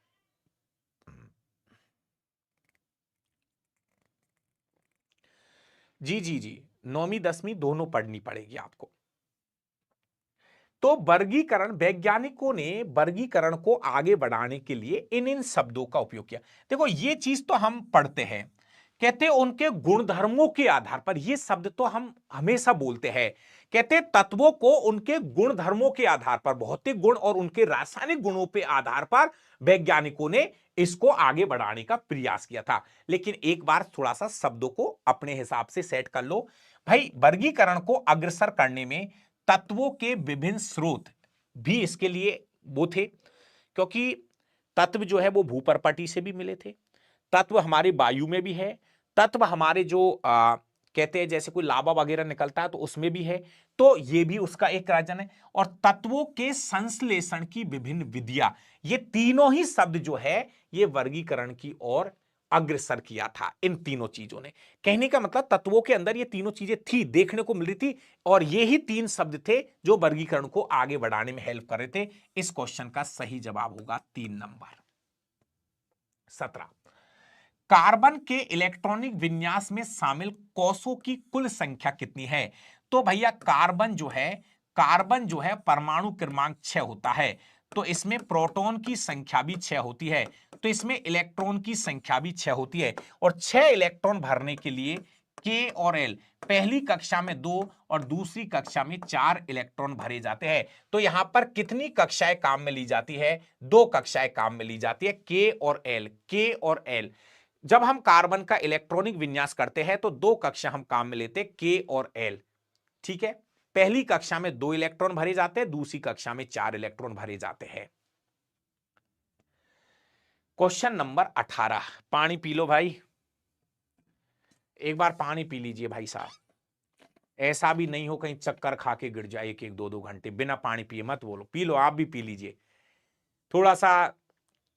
जी जी जी, 9वीं 10वीं दोनों पढ़नी पड़ेगी आपको। तो वर्गीकरण, वैज्ञानिकों ने वर्गीकरण को आगे बढ़ाने के लिए इन इन शब्दों का उपयोग किया। देखो ये चीज तो हम पढ़ते हैं, कहते उनके गुणधर्मों के आधार पर, ये शब्द तो हम हमेशा बोलते हैं, कहते तत्वों को उनके गुणधर्मों के आधार पर, भौतिक गुण और उनके रासायनिक गुणों के आधार पर वैज्ञानिकों ने इसको आगे बढ़ाने का प्रयास किया था। लेकिन एक बार थोड़ा सा शब्दों को अपने हिसाब से सेट कर लो भाई। वर्गीकरण को अग्रसर करने में तत्वों के विभिन्न स्रोत भी इसके लिए वो थे, क्योंकि तत्व जो है वो भूपर्पटी से भी मिले थे, तत्व हमारी वायु में भी है, तत्व हमारे जो कहते हैं जैसे कोई लावा वगैरह निकलता है तो उसमें भी है, तो ये भी उसका एक राज्य है। और तत्वों के संश्लेषण की विभिन्न विधियां, ये तीनों ही शब्द जो है ये वर्गीकरण की ओर अग्रसर किया था इन तीनों चीजों ने। कहने का मतलब तत्वों के अंदर ये तीनों चीजें थी, देखने को मिल रही थी, और ये ही तीन शब्द थे जो वर्गीकरण को आगे बढ़ाने में हेल्प कर रहे थे। इस क्वेश्चन का सही जवाब होगा 3 नंबर 17। कार्बन के इलेक्ट्रॉनिक विन्यास में शामिल कोषों की कुल संख्या कितनी है? तो भैया कार्बन जो है परमाणु क्रमांक 6 होता है, तो इसमें प्रोटॉन की संख्या भी 6 होती है, तो इसमें इलेक्ट्रॉन की संख्या भी 6 होती है। और 6 इलेक्ट्रॉन भरने के लिए के और एल, पहली कक्षा में 2 और दूसरी कक्षा में 4 इलेक्ट्रॉन भरे जाते हैं। तो यहां पर कितनी कक्षाएं काम में ली जाती है? 2 कक्षाएं काम में ली जाती है, के और एल। जब हम कार्बन का इलेक्ट्रॉनिक विन्यास करते हैं तो 2 कक्षा हम काम में लेते हैं, के और एल। ठीक है, पहली कक्षा में 2 इलेक्ट्रॉन भरे जाते हैं, दूसरी कक्षा में 4 इलेक्ट्रॉन भरे जाते हैं। क्वेश्चन नंबर 18, पानी पी लो भाई, एक बार पानी पी लीजिए भाई साहब, ऐसा भी नहीं हो कहीं चक्कर खा के गिर जाए 1-1 2-2 घंटे बिना पानी पिए मत बोलो, पी लो, आप भी पी लीजिए। थोड़ा सा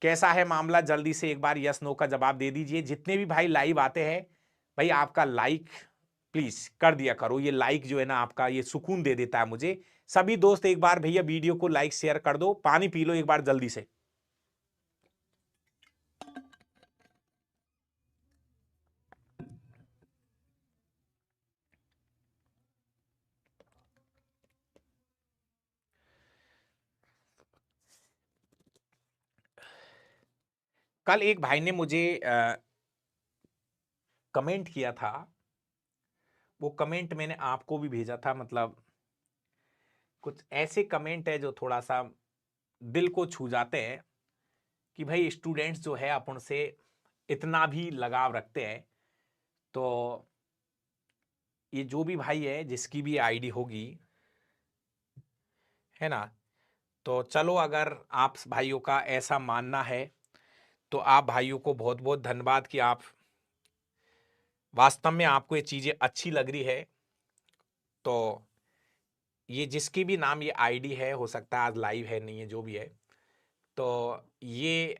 कैसा है मामला, जल्दी से एक बार यस नो का जवाब दे दीजिए। जितने भी भाई लाइव आते हैं भाई, आपका लाइक प्लीज कर दिया करो, ये लाइक जो है ना आपका, ये सुकून दे देता है मुझे। सभी दोस्त एक बार भैया वीडियो को लाइक शेयर कर दो, पानी पी लो एक बार जल्दी से। कल एक भाई ने मुझे कमेंट किया था, वो कमेंट मैंने आपको भी भेजा था, मतलब कुछ ऐसे कमेंट है जो थोड़ा सा दिल को छू जाते हैं कि भाई स्टूडेंट्स जो है अपन से इतना भी लगाव रखते हैं। तो ये जो भी भाई है जिसकी भी आईडी होगी, है ना, तो चलो अगर आप भाइयों का ऐसा मानना है तो आप भाइयों को बहुत बहुत धन्यवाद कि आप वास्तव में आपको ये चीजें अच्छी लग रही है। तो ये जिसकी भी नाम ये आईडी है, हो सकता है आज लाइव है नहीं है, जो भी है, तो ये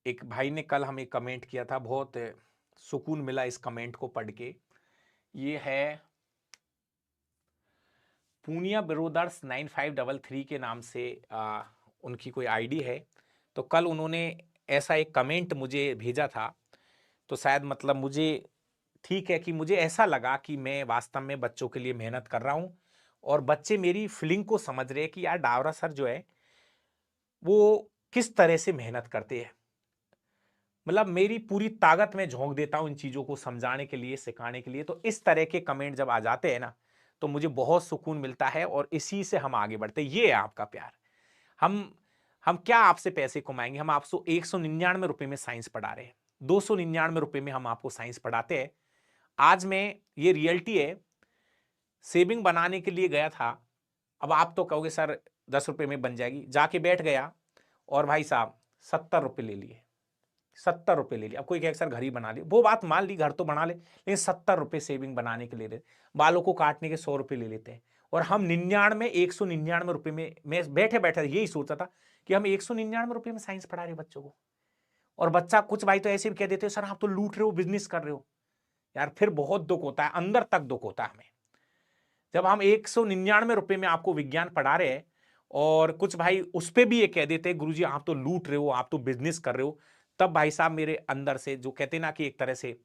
एक भाई ने कल हमें कमेंट किया था, बहुत सुकून मिला इस कमेंट को पढ़ के। ये है पूनिया ब्रोदर्स 9533 के नाम से उनकी कोई आईडी है। तो कल उन्होंने ऐसा एक कमेंट मुझे भेजा था, तो शायद मतलब मुझे ठीक है कि मुझे ऐसा लगा कि मैं वास्तव में बच्चों के लिए मेहनत कर रहा हूं और बच्चे मेरी फीलिंग को समझ रहे हैं कि यार डावरा सर जो है वो किस तरह से मेहनत करते हैं। मतलब मेरी पूरी ताकत में झोंक देता हूं इन चीजों को समझाने के लिए, सिखाने के लिए। तो इस तरह के कमेंट जब आ जाते हैं ना, तो मुझे बहुत सुकून मिलता है और इसी से हम आगे बढ़ते हैं। ये है आपका प्यार। हम क्या आपसे पैसे कमाएंगे? हम आपको 199 रुपए में साइंस पढ़ा रहे हैं, 299 रुपए में हम आपको साइंस पढ़ाते हैं। आज मैं, ये रियलिटी है, सेविंग बनाने के लिए गया था। अब आप तो कहोगे सर 10 रुपए में बन जाएगी, जाके बैठ गया और भाई साहब 70 रुपए ले लिए, 70 रुपए ले लिए। अब कोई कहे सर घर ही बना लिए, वो बात मान ली, घर तो बना ले, लेकिन 70 रुपए सेविंग बनाने के लिए बालों को काटने के 100 रुपए ले लेते हैं। और हम 99 199 रुपए में, मैं बैठे बैठे यही सोचा था कि हम 199 रुपए में साइंस पढ़ा रहे बच्चों को। और बच्चा, कुछ भाई तो ऐसे भी कह देते हैं, सर आप तो लूट रहे हो, बिजनेस कर रहे हो। यार फिर बहुत दुख होता है, अंदर तक दुख होता है हमें, जब हम 199 रुपए में आपको विज्ञान पढ़ा रहे हैं और कुछ भाई उस पे भी ये कह देते हैं गुरुजी आप तो लूट रहे हो, आप तो बिजनेस कर रहे हो। तब भाई साहब मेरे अंदर से जो कहते हैं ना कि एक तरह से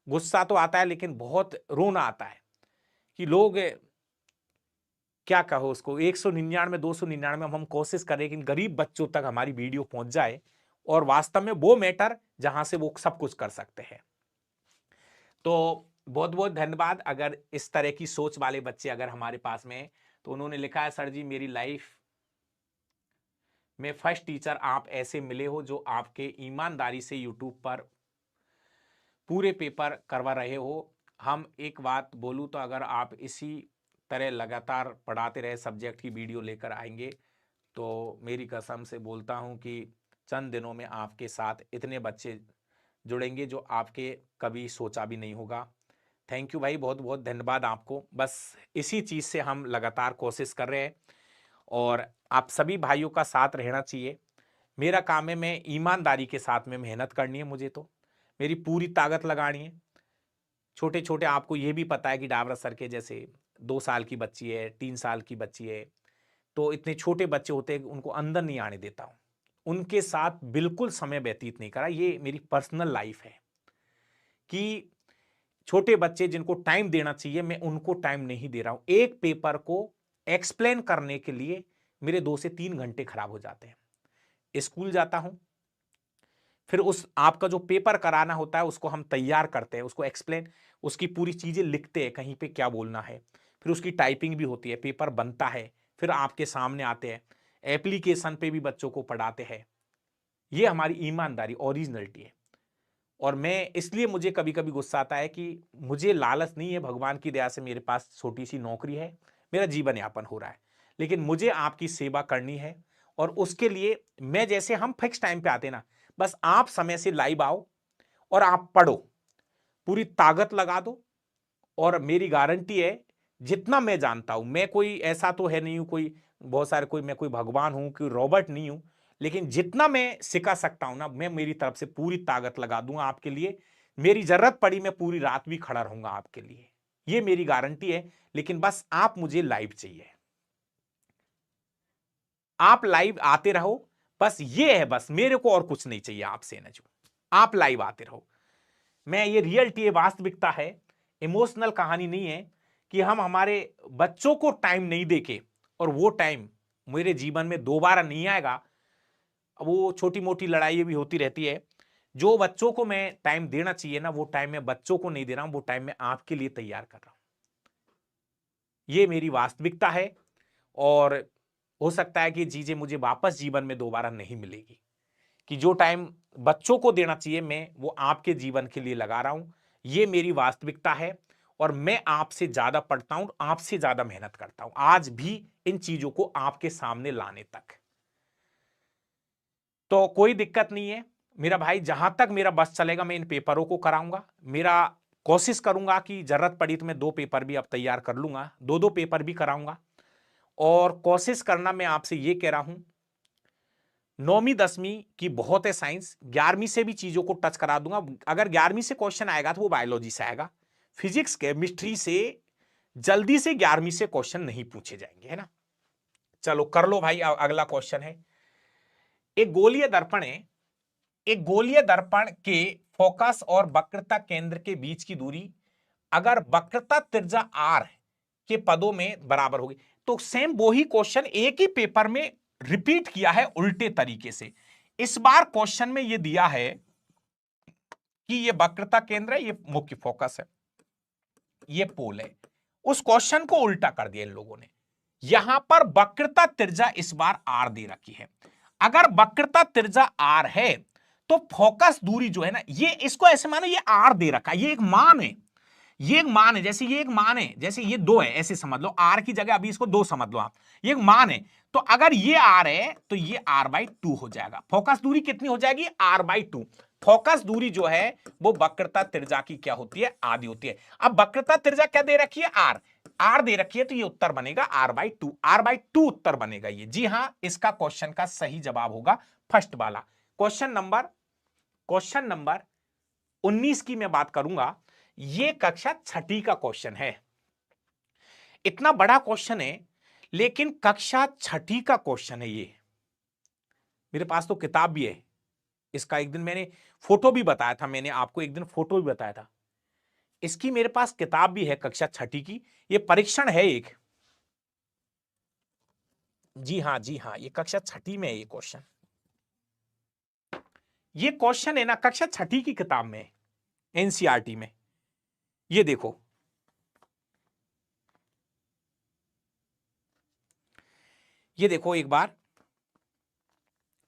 गुस्सा तो आता है, लेकिन बहुत रोना आता है कि लोग, क्या कहो उसको, 199 299 हम कोशिश करें लेकिन गरीब बच्चों तक हमारी वीडियो पहुंच जाए, और वास्तव में वो मैटर जहां से वो सब कुछ कर सकते हैं। तो बहुत बहुत धन्यवाद। अगर इस तरह की सोच वाले बच्चे अगर हमारे पास में, तो उन्होंने लिखा है सर जी मेरी लाइफ में फर्स्ट टीचर आप ऐसे मिले हो जो आपके ईमानदारी से यूट्यूब पर पूरे पेपर करवा रहे हो। हम एक बात बोलूं तो अगर आप इसी तरह लगातार पढ़ाते रहे, सब्जेक्ट की वीडियो लेकर आएंगे, तो मेरी कसम से बोलता हूं कि चंद दिनों में आपके साथ इतने बच्चे जुड़ेंगे जो आपके कभी सोचा भी नहीं होगा। थैंक यू भाई, बहुत बहुत धन्यवाद आपको। बस इसी चीज़ से हम लगातार कोशिश कर रहे हैं और आप सभी भाइयों का साथ रहना चाहिए। मेरा काम है, मैं ईमानदारी के साथ में मेहनत करनी है, मुझे तो मेरी पूरी ताकत लगानी है। छोटे छोटे आपको ये भी पता है कि डाबरा सर के जैसे 2 साल की बच्ची है, 3 साल की बच्ची है, तो इतने छोटे बच्चे होते हैं उनको अंदर नहीं आने देता हूँ, उनके साथ बिल्कुल समय व्यतीत नहीं करा। ये मेरी पर्सनल लाइफ है कि छोटे बच्चे जिनको टाइम देना चाहिए मैं उनको टाइम नहीं दे रहा हूं। एक पेपर को एक्सप्लेन करने के लिए मेरे 2 से 3 घंटे खराब हो जाते हैं। स्कूल जाता हूं, फिर उस आपका जो पेपर कराना होता है उसको हम तैयार करते हैं, उसको एक्सप्लेन, उसकी पूरी चीजें लिखते हैं, कहीं पे क्या बोलना है, फिर उसकी टाइपिंग भी होती है, पेपर बनता है, फिर आपके सामने आते हैं, एप्लीकेशन पे भी बच्चों को पढ़ाते हैं। ये हमारी ईमानदारी, ओरिजिनलिटी है। और मैं इसलिए, मुझे कभी कभी गुस्सा आता है कि मुझे लालच नहीं है, भगवान की दया से मेरे पास छोटी सी नौकरी है, मेरा जीवन यापन हो रहा है, लेकिन मुझे आपकी सेवा करनी है। और उसके लिए मैं, जैसे हम फिक्स टाइम पे आते ना, बस आप समय से लाइव आओ और आप पढ़ो, पूरी ताकत लगा दो। और मेरी गारंटी है, जितना मैं जानता हूं, मैं कोई ऐसा तो है नहीं हूं कोई बहुत सारे कोई, मैं कोई भगवान हूं, कोई रॉबर्ट नहीं हूं, लेकिन जितना मैं सिखा सकता हूं ना, मैं मेरी तरफ से पूरी ताकत लगा दूंगा आपके लिए। मेरी जरूरत पड़ी मैं पूरी रात भी खड़ा रहूंगा आपके लिए, ये मेरी गारंटी है। लेकिन बस आप मुझे लाइव चाहिए, आप लाइव आते रहो, बस ये है, बस मेरे को और कुछ नहीं चाहिए आपसे ना, जो आप लाइव आते रहो। मैं, ये रियलिटी है, वास्तविकता है, इमोशनल कहानी नहीं है कि हम हमारे बच्चों को टाइम नहीं देके, और वो टाइम मेरे जीवन में दोबारा नहीं आएगा। वो छोटी मोटी लड़ाई भी होती रहती है, जो बच्चों को मैं टाइम देना चाहिए ना, वो टाइम मैं बच्चों को नहीं दे रहा हूं, वो टाइम मैं आपके लिए तैयार कर रहा हूं। ये मेरी वास्तविकता है, और हो सकता है कि चीजें मुझे वापस जीवन में दोबारा नहीं मिलेगी, कि जो टाइम बच्चों को देना चाहिए मैं वो आपके जीवन के लिए लगा रहा हूं। ये मेरी वास्तविकता है, और मैं आपसे ज्यादा पढ़ता हूं, आपसे ज्यादा मेहनत करता हूं, आज भी इन चीजों को आपके सामने लाने तक। तो कोई दिक्कत नहीं है मेरा भाई, जहां तक मेरा बस चलेगा मैं इन पेपरों को कराऊंगा। मेरा कोशिश करूंगा कि जरूरत पड़ी तो मैं 2 पेपर भी अब तैयार कर लूंगा, 2 पेपर भी कराऊंगा। और कोशिश करना, मैं आपसे ये कह रहा हूं, 9वीं 10वीं की बहुत है साइंस, 11वीं से भी चीजों को टच करा दूंगा। अगर 11वीं से क्वेश्चन आएगा तो वो बायोलॉजी से आएगा, फिजिक्स केमिस्ट्री से जल्दी से 11वीं से क्वेश्चन नहीं पूछे जाएंगे, है ना। चलो कर लो भाई, अगला क्वेश्चन है, एक गोलीय दर्पण है, एक गोलीय दर्पण के फोकस और वक्रता केंद्र के बीच की दूरी अगर वक्रता त्रिज्या r के पदों में बराबर होगी, तो सेम वही क्वेश्चन एक ही पेपर में रिपीट किया है उल्टे तरीके से। इस बार क्वेश्चन में ये दिया है कि ये वक्रता केंद्र है, ये मुख्य फोकस है, ये पोल है। उस क्वेश्चन को उल्टा कर दिया इन लोगों ने। यहां पर वक्रता त्रिज्या इस बार r दे रखी है। अगर वक्रता त्रिज्या r है तो फोकस दूरी जो है ना, ये इसको ऐसे मानो ये r दे रखा है, ये एक मान है, ये एक मान है, जैसे ये एक मान है, जैसे ये 2 है, ऐसे समझ लो, r की जगह अभी इसको 2 समझ लो आप, ये एक मान है। तो अगर ये r है तो ये r/2 हो जाएगा। फोकस दूरी कितनी हो जाएगी? r/2। फोकस दूरी जो है वो वक्रता त्रिज्या की क्या होती है? आधी होती है। अब वक्रता त्रिज्या क्या दे रखी है? r। R दे रखी है तो ये उत्तर बनेगा R/2, R/2 उत्तर बनेगा ये। जी हां, इसका क्वेश्चन का सही जवाब होगा फर्स्ट वाला। क्वेश्चन नंबर 19 की मैं बात करूंगा। ये कक्षा छठी का क्वेश्चन है। इतना बड़ा क्वेश्चन है लेकिन कक्षा छठी का क्वेश्चन है ये। मेरे पास तो किताब भी है इसका, एक दिन मैंने फोटो भी बताया था, मैंने आपको एक दिन फोटो भी बताया था इसकी। मेरे पास किताब भी है कक्षा छठी की। ये परीक्षण है एक। जी हां, ये कक्षा छठी में है ये क्वेश्चन। ये क्वेश्चन है ना कक्षा छठी की किताब में, एनसीईआरटी में। ये देखो, ये देखो एक बार,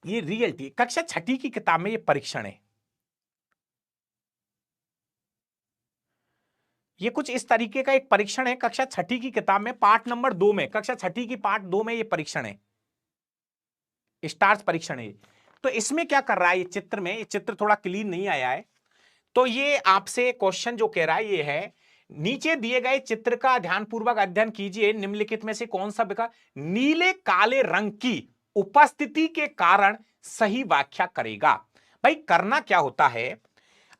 ये रियलिटी कक्षा छठी की किताब में ये परीक्षण है। ये कुछ इस तरीके का एक परीक्षण है कक्षा छठी की किताब में, पार्ट नंबर 2 में, कक्षा छठी की पार्ट 2 में ये परीक्षण है, स्टार्स परीक्षण है। तो इसमें क्या कर रहा है ये चित्र में, ये चित्र थोड़ा क्लीन नहीं आया है, तो ये आपसे क्वेश्चन जो कह रहा है ये है, नीचे दिए गए चित्र का ध्यानपूर्वक अध्ययन कीजिए, निम्नलिखित में से कौन सा विकल्प नीले काले रंग की उपस्थिति के कारण सही व्याख्या करेगा। भाई करना क्या होता है,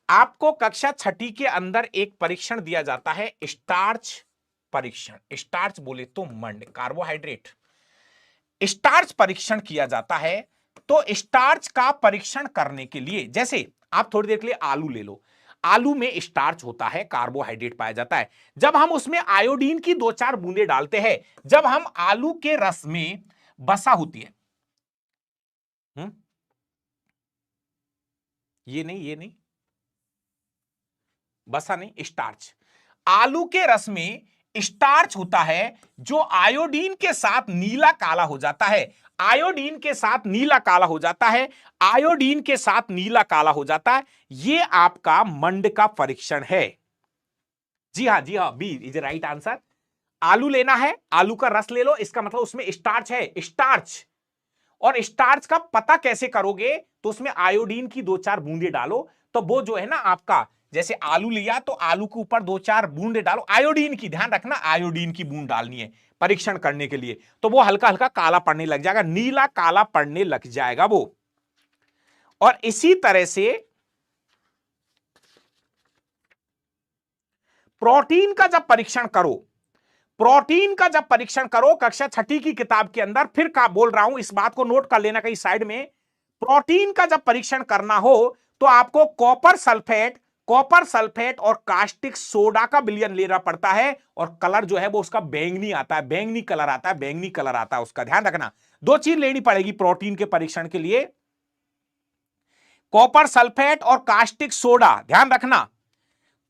आपको कक्षा छठी के अंदर एक परीक्षण दिया जाता है, स्टार्च परीक्षण। स्टार्च बोले तो मंड, कार्बोहाइड्रेट, स्टार्च परीक्षण किया जाता है। तो स्टार्च का परीक्षण करने के लिए, जैसे आप थोड़ी देर के लिए आलू ले लो, आलू में स्टार्च होता है, कार्बोहाइड्रेट पाया जाता है। जब हम उसमें आयोडीन की 2-4 बूंदे डालते हैं, जब हम आलू के रस में बसा होती है, ये नहीं बसा नहीं, स्टार्च, आलू के रस में स्टार्च होता है जो आयोडीन के साथ नीला काला हो जाता है, आयोडीन के साथ नीला काला हो जाता है, आयोडीन के साथ नीला काला हो जाता है। ये आपका मंड का परीक्षण है। जी हां, बी इज राइट आंसर। आलू लेना है, आलू का रस ले लो, इसका मतलब उसमें स्टार्च है, स्टार्च। और स्टार्च का पता कैसे करोगे, तो उसमें आयोडीन की 2-4 बूंदे डालो, तो वो जो है ना आपका, जैसे आलू लिया तो आलू के ऊपर 2-4 बूंदे डालो आयोडीन की, ध्यान रखना आयोडीन की बूंद डालनी है परीक्षण करने के लिए, तो वो हल्का हल्का काला पड़ने लग जाएगा, नीला काला पड़ने लग जाएगा वो। और इसी तरह से प्रोटीन का जब परीक्षण करो, प्रोटीन का जब परीक्षण करो कक्षा छठी की किताब के अंदर, फिर का बोल रहा हूं, इस बात को नोट कर लेना कहीं साइड में, प्रोटीन का जब परीक्षण करना हो तो आपको कॉपर सल्फेट और कास्टिक सोडा का विलयन लेना पड़ता है, और कलर जो है वो उसका बैंगनी आता है, बैंगनी कलर आता है उसका, ध्यान रखना। 2 चीज लेनी पड़ेगी प्रोटीन के परीक्षण के लिए, कॉपर सल्फेट और कास्टिक सोडा, ध्यान रखना,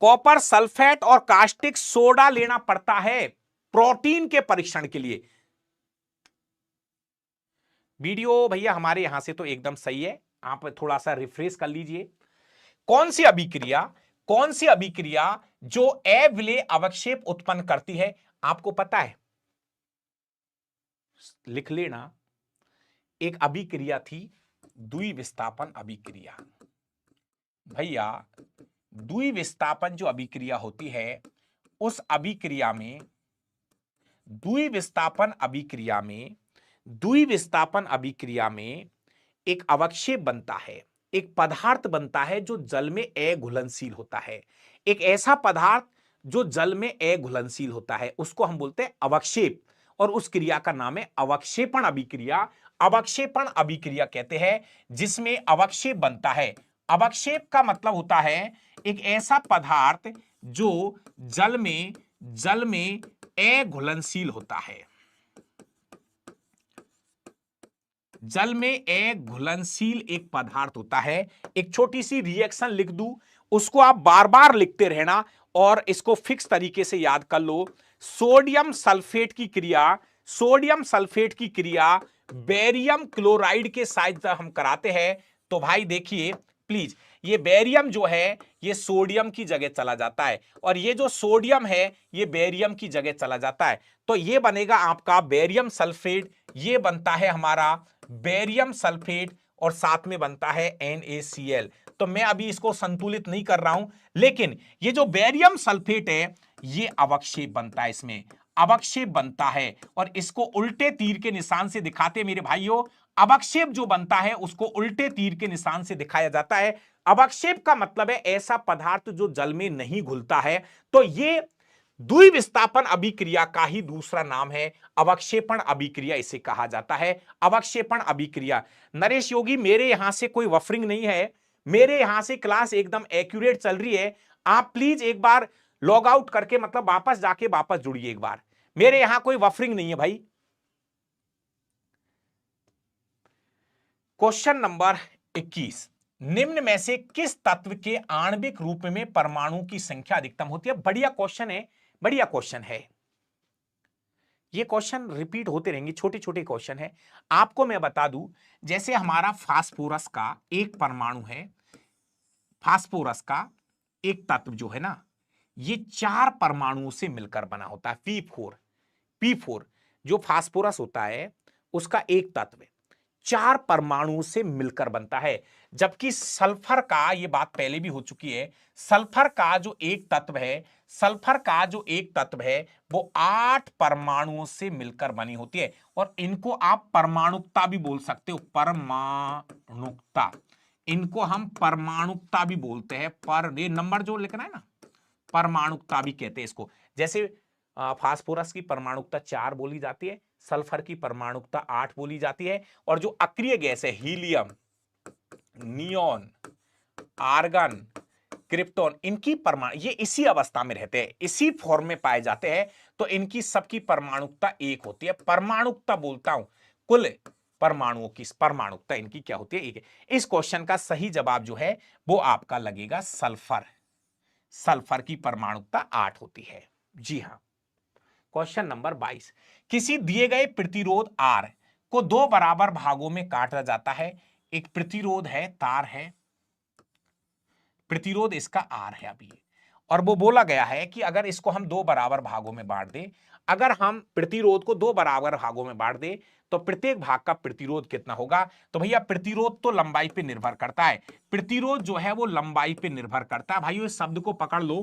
कॉपर सल्फेट और कास्टिक सोडा लेना पड़ता है प्रोटीन के परीक्षण के लिए। वीडियो भैया हमारे यहां से तो एकदम सही है, आप थोड़ा सा रिफ्रेश कर लीजिए। कौन सी अभिक्रिया जो अविलेय अवक्षेप उत्पन्न करती है, आपको पता है, लिख लेना। एक अभिक्रिया थी द्विविस्थापन अभिक्रिया। भैया द्विविस्थापन जो अभिक्रिया होती है, उस अभिक्रिया में, द्विविस्थापन अभिक्रिया में एक अवक्षेप बनता है, एक पदार्थ बनता है जो जल में अघुलनशील होता है। एक ऐसा पदार्थ जो जल में अघुलनशील होता है उसको हम बोलते हैं अवक्षेप, और उस क्रिया का नाम है अवक्षेपण अभिक्रिया। अवक्षेपण अभिक्रिया कहते हैं जिसमें अवक्षेप बनता है। अवक्षेप का मतलब होता है एक ऐसा पदार्थ जो जल में अघुलनशील होता है, जल में अघुलनशील एक पदार्थ होता है। एक छोटी सी रिएक्शन लिख दूं, उसको आप बार बार लिखते रहना और इसको फिक्स तरीके से याद कर लो। सोडियम सल्फेट की क्रिया बेरियम क्लोराइड के साथ हम कराते हैं, तो भाई देखिए प्लीज, ये बेरियम जो है ये सोडियम की जगह चला जाता है, और ये जो सोडियम है ये बेरियम की जगह चला जाता है, तो ये बनेगा आपका बेरियम सल्फेट, ये बनता है हमारा बेरियम सल्फेट, और साथ में बनता है NaCl। तो मैं अभी इसको संतुलित नहीं कर रहा हूं, लेकिन ये जो बेरियम सल्फेट है ये अवक्षेप बनता है, इसमें अवक्षेप बनता है। और इसको उल्टे तीर के निशान से दिखाते मेरे भाइयों, अवक्षेप जो बनता है उसको उल्टे तीर के निशान से दिखाया जाता है। अवक्षेप का मतलब है ऐसा पदार्थ जो जल में नहीं घुलता है। तो ये द्विविस्थापन अभिक्रिया का ही दूसरा नाम है, अवक्षेपण अभिक्रिया इसे कहा जाता है, अवक्षेपण अभिक्रिया। नरेश योगी, मेरे यहां से कोई वफरिंग नहीं है, मेरे यहां से क्लास एकदम एक्यूरेट चल रही है। आप प्लीज एक बार लॉग आउट करके मतलब वापस जाके वापस जुड़िए एक बार, मेरे यहां कोई वफरिंग नहीं है भाई। क्वेश्चन नंबर 21, निम्न में से किस तत्व के आणविक रूप में परमाणु की संख्या अधिकतम होती है? बढ़िया क्वेश्चन है, बढ़िया क्वेश्चन है। ये क्वेश्चन रिपीट होते रहेंगे, छोटे छोटे क्वेश्चन है। आपको मैं बता दूं, जैसे हमारा फास्फोरस का एक परमाणु है, फास्फोरस का एक तत्व जो है ना, ये 4 परमाणुओं से मिलकर बना होता है। P4 जो फास्फोरस होता है उसका एक तत्व 4 परमाणुओं से मिलकर बनता है। जबकि सल्फर का, ये बात पहले भी हो चुकी है, सल्फर का जो एक तत्व है, सल्फर का जो एक तत्व है वो 8 परमाणुओं से मिलकर बनी होती है। और इनको आप परमाणुकता भी बोल सकते हो, परमाणुकता, इनको हम परमाणुकता भी बोलते हैं। पर ये नंबर जो लिखना है ना, परमाणुकता भी कहते हैं इसको। जैसे फास्फोरस की परमाणुकता 4 बोली जाती है, सल्फर की परमाणुकता 8 बोली जाती है। और जो अक्रिय गैस है, हीलियम, नियोन, आर्गन, क्रिप्टॉन, इनकी परमाणु, ये इसी अवस्था में रहते हैं, इसी फॉर्म में पाए जाते हैं। तो इनकी सबकी परमाणुकता 1 होती है। परमाणुकता बोलता हूं, कुल परमाणुओं की परमाणुकता इनकी क्या होती है? 1 है। इस क्वेश्चन का सही जवाब जो है वो आपका लगेगा सल्फर। सल्फर की परमाणुकता 8 होती है। जी हां। क्वेश्चन नंबर 22, किसी दिए गए प्रतिरोध R को 2 बराबर भागों में काटा जाता है। एक प्रतिरोध है, तार है, प्रतिरोध इसका R है अभी, और वो बोला गया है कि अगर इसको हम 2 बराबर भागों में बांट दें, अगर हम प्रतिरोध को 2 बराबर भागों में बांट दें तो प्रत्येक भाग का प्रतिरोध कितना होगा? तो भैया प्रतिरोध तो लंबाई पे निर्भर करता है, प्रतिरोध जो है वो लंबाई पे निर्भर करता है। भाइयों इस शब्द को पकड़ लो,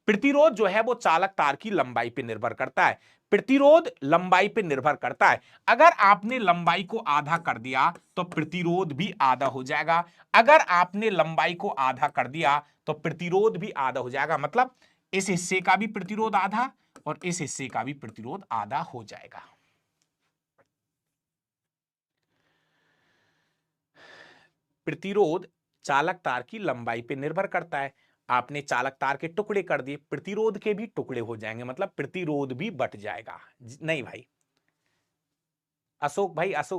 प्रतिरोध जो है वो चालक तार की लंबाई पे निर्भर करता है, प्रतिरोध लंबाई पे निर्भर करता है। अगर आपने लंबाई को आधा कर दिया तो प्रतिरोध भी आधा हो जाएगा, अगर आपने लंबाई को आधा कर दिया तो प्रतिरोध भी आधा हो जाएगा। मतलब इस हिस्से का भी प्रतिरोध आधा और इस हिस्से का भी प्रतिरोध आधा हो जाएगा। प्रतिरोध चालक तार की लंबाई पे निर्भर करता है। आपने चालक तार के टुकड़े कर दिए, प्रतिरोध के भी टुकड़े हो जाएंगे, मतलब प्रतिरोध भी बट जाएगा। नहीं भाई, अशोक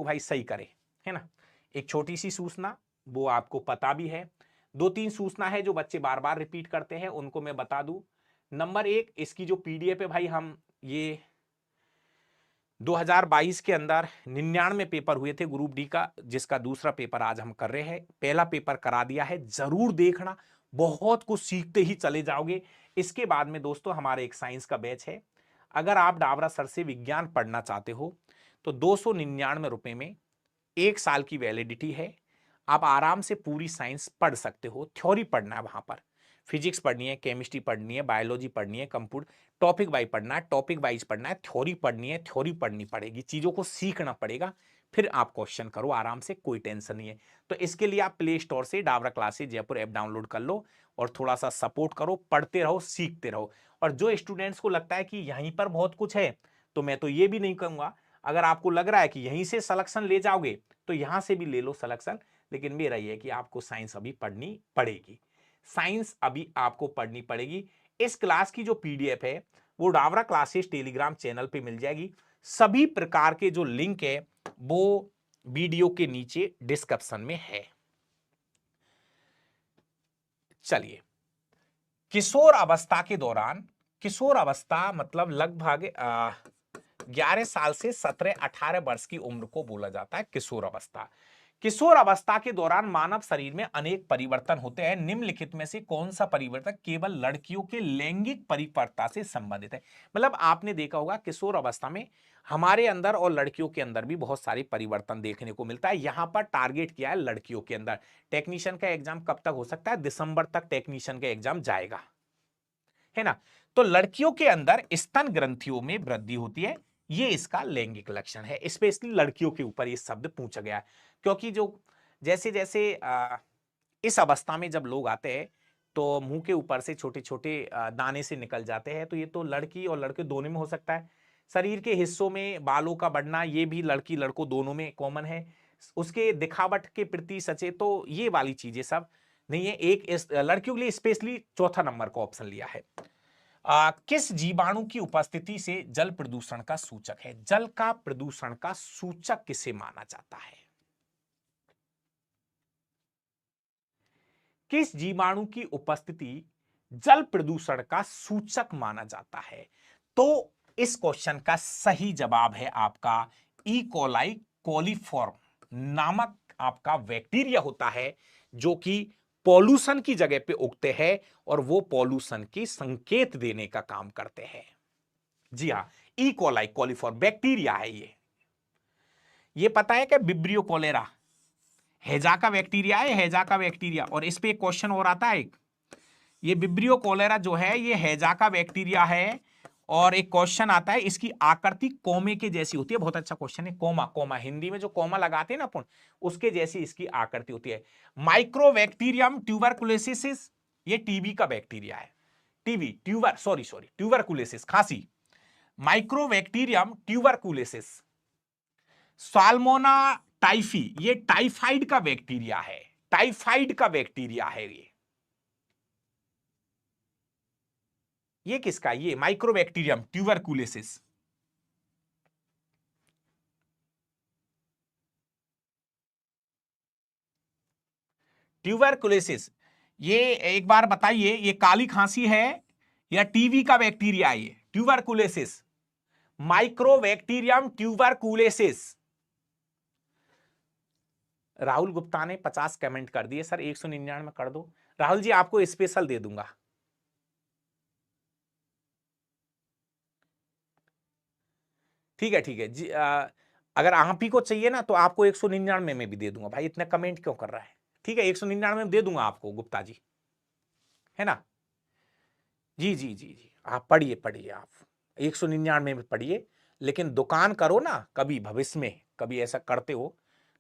भाई सही करे, है ना। एक छोटी सी सूचना, वो आपको पता भी है, 2-3 सूचना है जो बच्चे बार बार रिपीट करते हैं, उनको मैं बता दूं। नंबर 1, इसकी जो पीडीएफ है भाई, हम ये 2022 के अंदर 99 पेपर हुए थे ग्रुप डी का, जिसका दूसरा पेपर आज हम कर रहे हैं। पहला पेपर करा दिया है, जरूर देखना, बहुत कुछ सीखते ही चले जाओगे। इसके बाद में दोस्तों हमारे एक साइंस का बैच है। अगर आप डाबरा सर से विज्ञान पढ़ना चाहते हो तो 299 रुपए में 1 साल की वैलिडिटी है। आप आराम से पूरी साइंस पढ़ सकते हो। थ्योरी पढ़ना है वहां पर, फिजिक्स पढ़नी है, केमिस्ट्री पढ़नी है, बायोलॉजी पढ़नी है, कंप्यूटर टॉपिक वाइज पढ़ना है, टॉपिक वाइज पढ़ना है, थ्योरी पढ़नी है, थ्योरी पढ़नी पड़ेगी, चीजों को सीखना पड़ेगा, फिर आप क्वेश्चन करो आराम से, कोई टेंशन नहीं है। तो इसके लिए आप प्ले स्टोर से Dabra classes Jaipur app download कर लो और थोड़ा सा सपोर्ट करो, पढ़ते रहो, सीखते रहो। और जो स्टूडेंट्स को लगता है कि यहीं पर बहुत कुछ है, तो मैं तो ये भी नहीं कहूंगा, अगर आपको लग रहा है कि यहीं से सिलेक्शन ले जाओगे तो यहां से भी ले लो सिलेक्शन, लेकिन मेरा ये है कि आपको साइंस अभी पढ़नी पड़ेगी, साइंस अभी आपको पढ़नी पड़ेगी। इस क्लास की जो पीडीएफ है वो डाबरा क्लासेस टेलीग्राम चैनल पे मिल जाएगी। सभी प्रकार के जो लिंक है वो वीडियो के नीचे डिस्क्रिप्शन में है। चलिए, किशोर अवस्था के दौरान, किशोर अवस्था मतलब लगभग 11 साल से 17-18 वर्ष की उम्र को बोला जाता है किशोर अवस्था। किशोर अवस्था के दौरान मानव शरीर में अनेक परिवर्तन होते हैं। निम्नलिखित में से कौन सा परिवर्तन केवल लड़कियों के लैंगिक परिपक्वता से संबंधित है? मतलब आपने देखा होगा किशोर अवस्था में हमारे अंदर और लड़कियों के अंदर भी बहुत सारे परिवर्तन देखने को मिलता है। यहां पर टारगेट किया है लड़कियों के अंदर। टेक्नीशियन का एग्जाम कब तक हो सकता है? दिसंबर तक टेक्नीशियन का एग्जाम जाएगा, है ना। तो लड़कियों के अंदर स्तन ग्रंथियों में वृद्धि होती है, ये इसका लैंगिक लक्षण है। स्पेशली लड़कियों के ऊपर ये शब्द पूछा गया है, क्योंकि जो जैसे जैसे इस अवस्था में जब लोग आते हैं तो मुंह के ऊपर से छोटे छोटे दाने से निकल जाते हैं, तो ये तो लड़की और लड़के दोनों में हो सकता है। शरीर के हिस्सों में बालों का बढ़ना, ये भी लड़की लड़कों दोनों में कॉमन है। उसके दिखावट के प्रति सचेत, तो ये वाली चीजें सब नहीं है। एक लड़कियों के लिए स्पेशली चौथा नंबर का ऑप्शन लिया है। किस जीवाणु की उपस्थिति से जल प्रदूषण का सूचक है? जल का प्रदूषण का सूचक किसे माना जाता है? किस जीवाणु की उपस्थिति जल प्रदूषण का सूचक माना जाता है? तो इस क्वेश्चन का सही जवाब है आपका ई कोलाई कोलीफॉर्म नामक आपका बैक्टीरिया होता है, जो कि पॉल्यूशन की जगह पे उगते हैं और वो पॉल्यूशन की संकेत देने का काम करते हैं। जी हां, ई कोलाई कोलीफॉर्म बैक्टीरिया है ये पता है कि विब्रियो कोलेरा हैजा का बैक्टीरिया है, हैजा का बैक्टीरिया। और इस पे एक क्वेश्चन और आता है, ये विब्रियो कोलेरा जो है ये हैजा का बैक्टीरिया है। और एक क्वेश्चन आता है, इसकी आकृति कोमे के जैसी होती है। बहुत अच्छा क्वेश्चन है। कोमा, कोमा हिंदी में जो कोमा लगाते हैं ना अपन, उसके जैसी इसकी आकृति होती है। माइक्रोबैक्टीरियम ट्यूबरकुलोसिस, ये टीबी का बैक्टीरिया है। टीबी ट्यूबरकुलोसिस खांसी। Mycobacterium tuberculosis. साल्मोना टाइफी, ये टाइफाइड का बैक्टीरिया है। टाइफाइड का बैक्टीरिया है ये किसका? ये माइक्रोबैक्टीरियम ट्यूबरकुलोसिस। ट्यूबरकुलोसिस, ये एक बार बताइए, ये काली खांसी है या टीबी का बैक्टीरिया? ये tuberculosis, mycobacterium tuberculosis. Rahul Gupta ने 50 कमेंट कर दिए। सर 199 कर दो। राहुल जी आपको स्पेशल दे दूंगा। ठीक है ठीक है जी। अगर आप ही को चाहिए ना तो आपको 199 में भी दे दूंगा। भाई इतने कमेंट क्यों कर रहा है? ठीक है 199 में दे दूंगा आपको गुप्ता जी, है ना? जी जी जी जी, आप पढ़िए पढ़िए, आप 199 में पढ़िए। लेकिन दुकान करो ना, कभी भविष्य में कभी ऐसा करते हो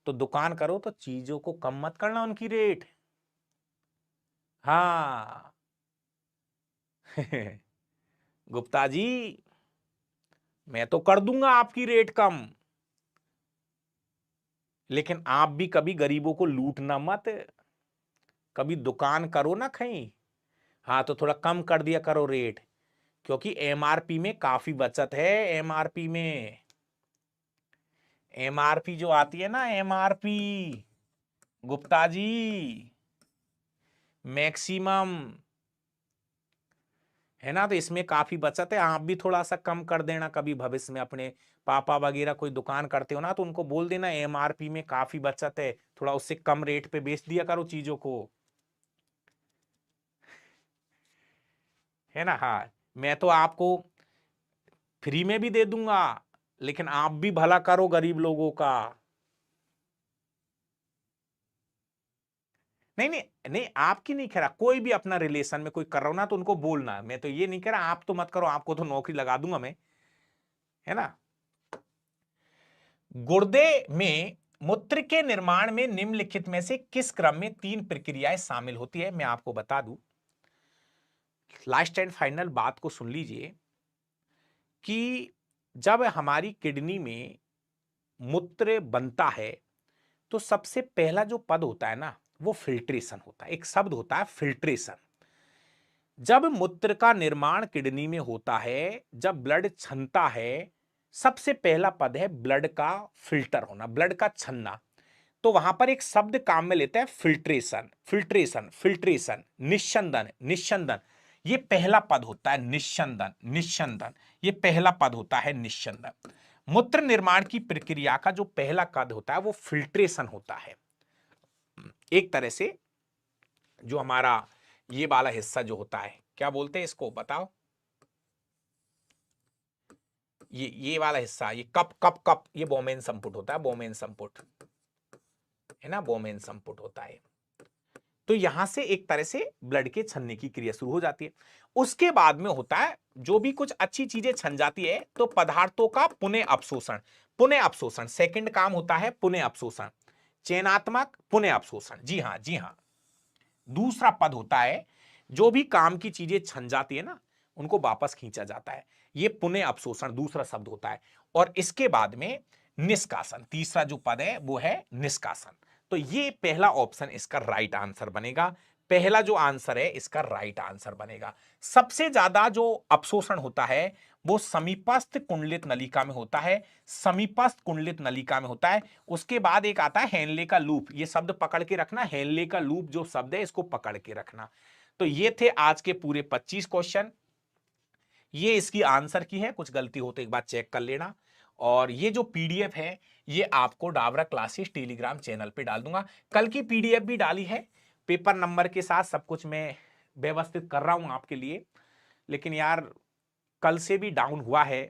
तो दुकान करो तो चीजों को कम मत करना उनकी रेट। हाँ गुप्ता जी, मैं तो कर दूंगा आपकी रेट कम, लेकिन आप भी कभी गरीबों को लूटना मत। कभी दुकान करो ना कहीं, हाँ तो थोड़ा कम कर दिया करो रेट, क्योंकि एमआरपी में काफी बचत है। एमआरपी में, एमआरपी जो आती है ना, एमआरपी गुप्ता जी, मैक्सिमम, है ना? तो इसमें काफी बचत है। आप भी थोड़ा सा कम कर देना कभी भविष्य में। अपने पापा वगैरह कोई दुकान करते हो ना तो उनको बोल देना एमआरपी में काफी बचत है, थोड़ा उससे कम रेट पे बेच दिया करो चीजों को, है ना? हाँ, मैं तो आपको फ्री में भी दे दूंगा, लेकिन आप भी भला करो गरीब लोगों का। नहीं नहीं नहीं, आपकी नहीं कह रहा, कोई भी अपना रिलेशन में कोई कर रहा हो ना तो उनको बोलना। मैं तो ये नहीं कह रहा आप तो मत करो, आपको तो नौकरी लगा दूंगा मैं, है ना? गुर्दे में मूत्र के निर्माण में निम्नलिखित में से किस क्रम में 3 प्रक्रियाएं शामिल होती है? मैं आपको बता दूं, लास्ट एंड फाइनल बात को सुन लीजिए कि जब हमारी किडनी में मूत्र बनता है तो सबसे पहला जो पद होता है ना, वो फिल्ट्रेशन होता है। एक शब्द होता है फिल्ट्रेशन। जब मूत्र का निर्माण किडनी में होता है, जब ब्लड छनता है, सबसे पहला पद है ब्लड का फिल्टर होना, ब्लड का छनना। तो वहां पर एक शब्द काम में लेते हैं फिल्ट्रेशन, फिल्ट्रेशन, फिल्ट्रेशन, निस्यंदन, निस्यंदन। ये पहला पद होता है निस्यंदन, निस्यंदन। ये पहला पद होता है निस्यंदन। मूत्र निर्माण की प्रक्रिया का जो पहला कद होता है वो फिल्ट्रेशन होता है। एक तरह से जो हमारा ये वाला हिस्सा जो होता है, क्या बोलते हैं इसको बताओ? ये वाला हिस्सा, ये कप कप कप, ये बोमेन संपुट होता है, बोमेन संपुट, है ना? बोमेन संपुट होता है। तो यहां से एक तरह से ब्लड के छनने की क्रिया शुरू हो जाती है। उसके बाद में होता है जो भी कुछ अच्छी चीजें छन जाती है तो पदार्थों का पुनः अपशोषण। पुनः अपशोषण सेकंड काम होता है, पुनः अपशोषण, चयनात्मक पुनः अपशोषण। जी हां, जी हां। दूसरा पद होता है जो भी काम की चीजें छन जाती है ना उनको वापस खींचा जाता है, ये पुनः अपशोषण दूसरा शब्द होता है। और इसके बाद में निष्कासन, तीसरा जो पद है वो है निष्कासन। तो ये पहला ऑप्शन इसका राइट आंसर बनेगा। पहला जो आंसर है इसका राइट आंसर बनेगा। सबसे ज्यादा जो अपशोषण होता है वो समीपस्थ कुंडलित नलिका में होता है, समीपस्थ कुंडलित नलिका में होता है। उसके बाद एक आता है हेनले का लूप, ये शब्द पकड़ के रखना, हेनले का लूप जो शब्द है इसको पकड़ के रखना। तो ये थे आज के पूरे 25 क्वेश्चन। ये इसकी आंसर की है, कुछ गलती हो तो एक बार चेक कर लेना। और ये जो पीडीएफ है ये आपको डाबरा क्लासेस टेलीग्राम चैनल पे डाल दूंगा। कल की पीडीएफ भी डाली है, पेपर नंबर के साथ सब कुछ मैं व्यवस्थित कर रहा हूं आपके लिए। लेकिन यार कल से भी डाउन हुआ है,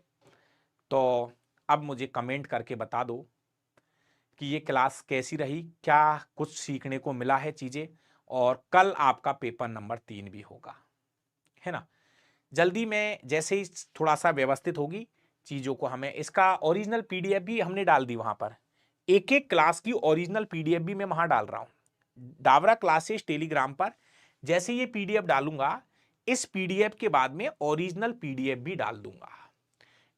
तो अब मुझे कमेंट करके बता दो कि ये क्लास कैसी रही, क्या कुछ सीखने को मिला है चीजें। और कल आपका पेपर नंबर 3 भी होगा, है ना। जल्दी में जैसे ही थोड़ा सा व्यवस्थित होगी चीजों को, हमें इसका ओरिजिनल पीडीएफ भी हमने डाल दी वहां पर, एक एक क्लास की ओरिजिनल पीडीएफ भी मैं वहां डाल रहा हूं डाबरा क्लासेस टेलीग्राम पर। जैसे ये पीडीएफ डालूंगा इस पीडीएफ के बाद में ओरिजिनल पीडीएफ भी डाल दूंगा,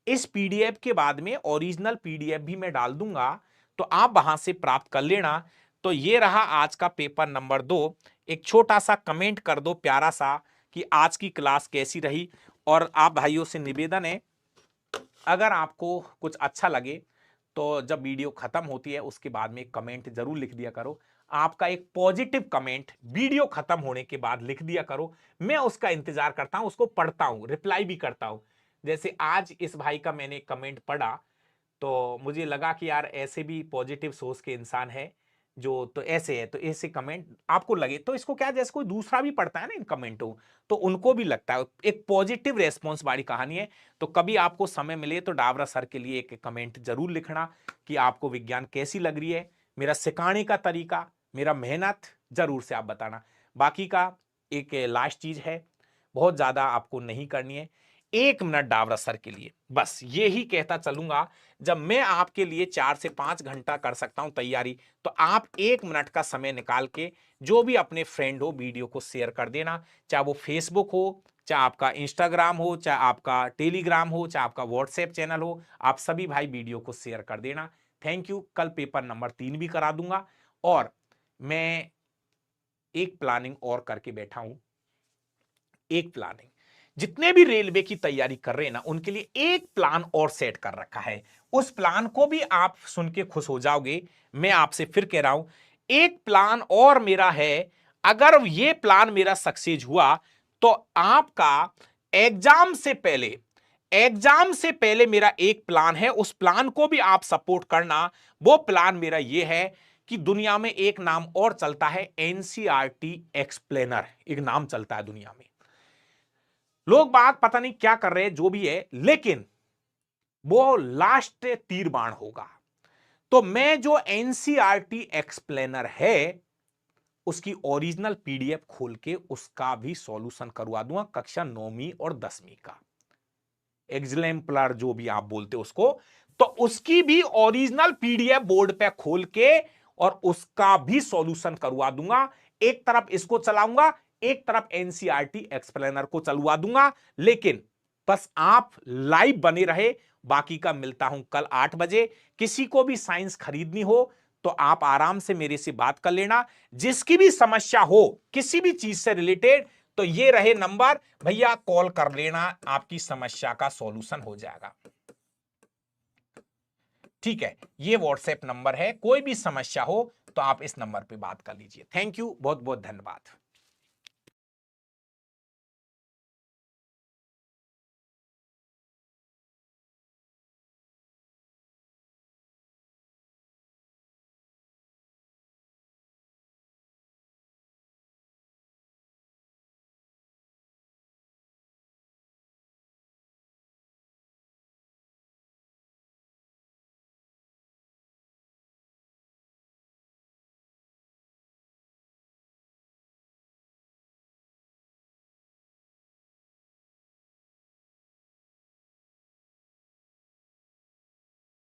इस पीडीएफ के बाद में ओरिजिनल पीडीएफ भी मैं डाल दूंगा, तो आप वहां से प्राप्त कर लेना। तो ये रहा आज का पेपर नंबर 2। एक छोटा सा कमेंट कर दो प्यारा सा कि आज की क्लास कैसी रही। और आप भाइयों से निवेदन है, अगर आपको कुछ अच्छा लगे तो जब वीडियो खत्म होती है उसके बाद में एक कमेंट जरूर लिख दिया करो। आपका एक पॉजिटिव कमेंट वीडियो खत्म होने के बाद लिख दिया करो, मैं उसका इंतजार करता हूं, उसको पढ़ता हूं, रिप्लाई भी करता हूं। जैसे आज इस भाई का मैंने कमेंट पढ़ा तो मुझे लगा कि यार ऐसे भी पॉजिटिव सोच के इंसान है जो, तो ऐसे है, तो ऐसे कमेंट आपको लगे तो इसको क्या, जैसे कोई दूसरा भी पढ़ता है ना इन कमेंटों, तो उनको भी लगता है, एक पॉजिटिव रेस्पॉन्स वाली कहानी है। तो कभी आपको समय मिले तो डाबरा सर के लिए एक कमेंट जरूर लिखना कि आपको विज्ञान कैसी लग रही है, मेरा सिखाने का तरीका, मेरा मेहनत जरूर से आप बताना। बाकी का एक लास्ट चीज है, बहुत ज्यादा आपको नहीं करनी है, 1 मिनट डाबरा सर के लिए, बस ये ही कहता चलूंगा। जब मैं आपके लिए 4 से 5 घंटा कर सकता हूं तैयारी, तो आप 1 मिनट का समय निकाल के जो भी अपने फ्रेंड हो वीडियो को शेयर कर देना, चाहे वो फेसबुक हो, चाहे आपका इंस्टाग्राम हो, चाहे आपका टेलीग्राम हो, चाहे आपका व्हाट्सएप चैनल हो, आप सभी भाई वीडियो को शेयर कर देना। Thank you. कल पेपर नंबर 3 भी करा दूंगा। और मैं एक प्लानिंग और करके बैठा हूं, एक प्लानिंग, जितने भी रेलवे की तैयारी कर रहे हैं ना उनके लिए एक प्लान और सेट कर रखा है। उस प्लान को भी आप सुन के खुश हो जाओगे। मैं आपसे फिर कह रहा हूं, एक प्लान और मेरा है, अगर ये प्लान मेरा सक्सेस हुआ तो आपका एग्जाम से पहले, एग्जाम से पहले मेरा एक प्लान है, उस प्लान को भी आप सपोर्ट करना। वो प्लान मेरा ये है कि दुनिया में एक नाम और चलता है, एनसीईआरटी एक्सप्लेनर, एक नाम चलता है दुनिया में। लोग बात पता नहीं क्या कर रहे हैं, जो भी है, लेकिन वो लास्ट तीर बाण होगा। तो मैं जो एनसीईआरटी एक्सप्लेनर है उसकी ओरिजिनल पीडीएफ खोल के उसका भी सॉल्यूशन करवा दूंगा, कक्षा 9वीं और 10वीं का एग्जाम्पलर जो भी आप बोलते हो उसको, तो उसकी भी ओरिजिनल पीडीएफ बोर्ड पे खोल के और उसका भी सॉल्यूशन करवा दूंगा। एक तरफ इसको चलाऊंगा, एक तरफ एनसीईआरटी एक्सप्लेनर को चलवा दूंगा। लेकिन बस आप लाइव बने रहे, बाकी का मिलता हूं कल 8 बजे। किसी को भी साइंस खरीदनी हो तो आप आराम से मेरे से बात कर लेना, जिसकी भी समस्या हो किसी भी चीज से रिलेटेड, तो ये रहे नंबर भैया, कॉल कर लेना, आपकी समस्या का सॉल्यूशन हो जाएगा। ठीक है, ये व्हाट्सएप नंबर है, कोई भी समस्या हो तो आप इस नंबर पे बात कर लीजिए। थैंक यू, बहुत बहुत धन्यवाद।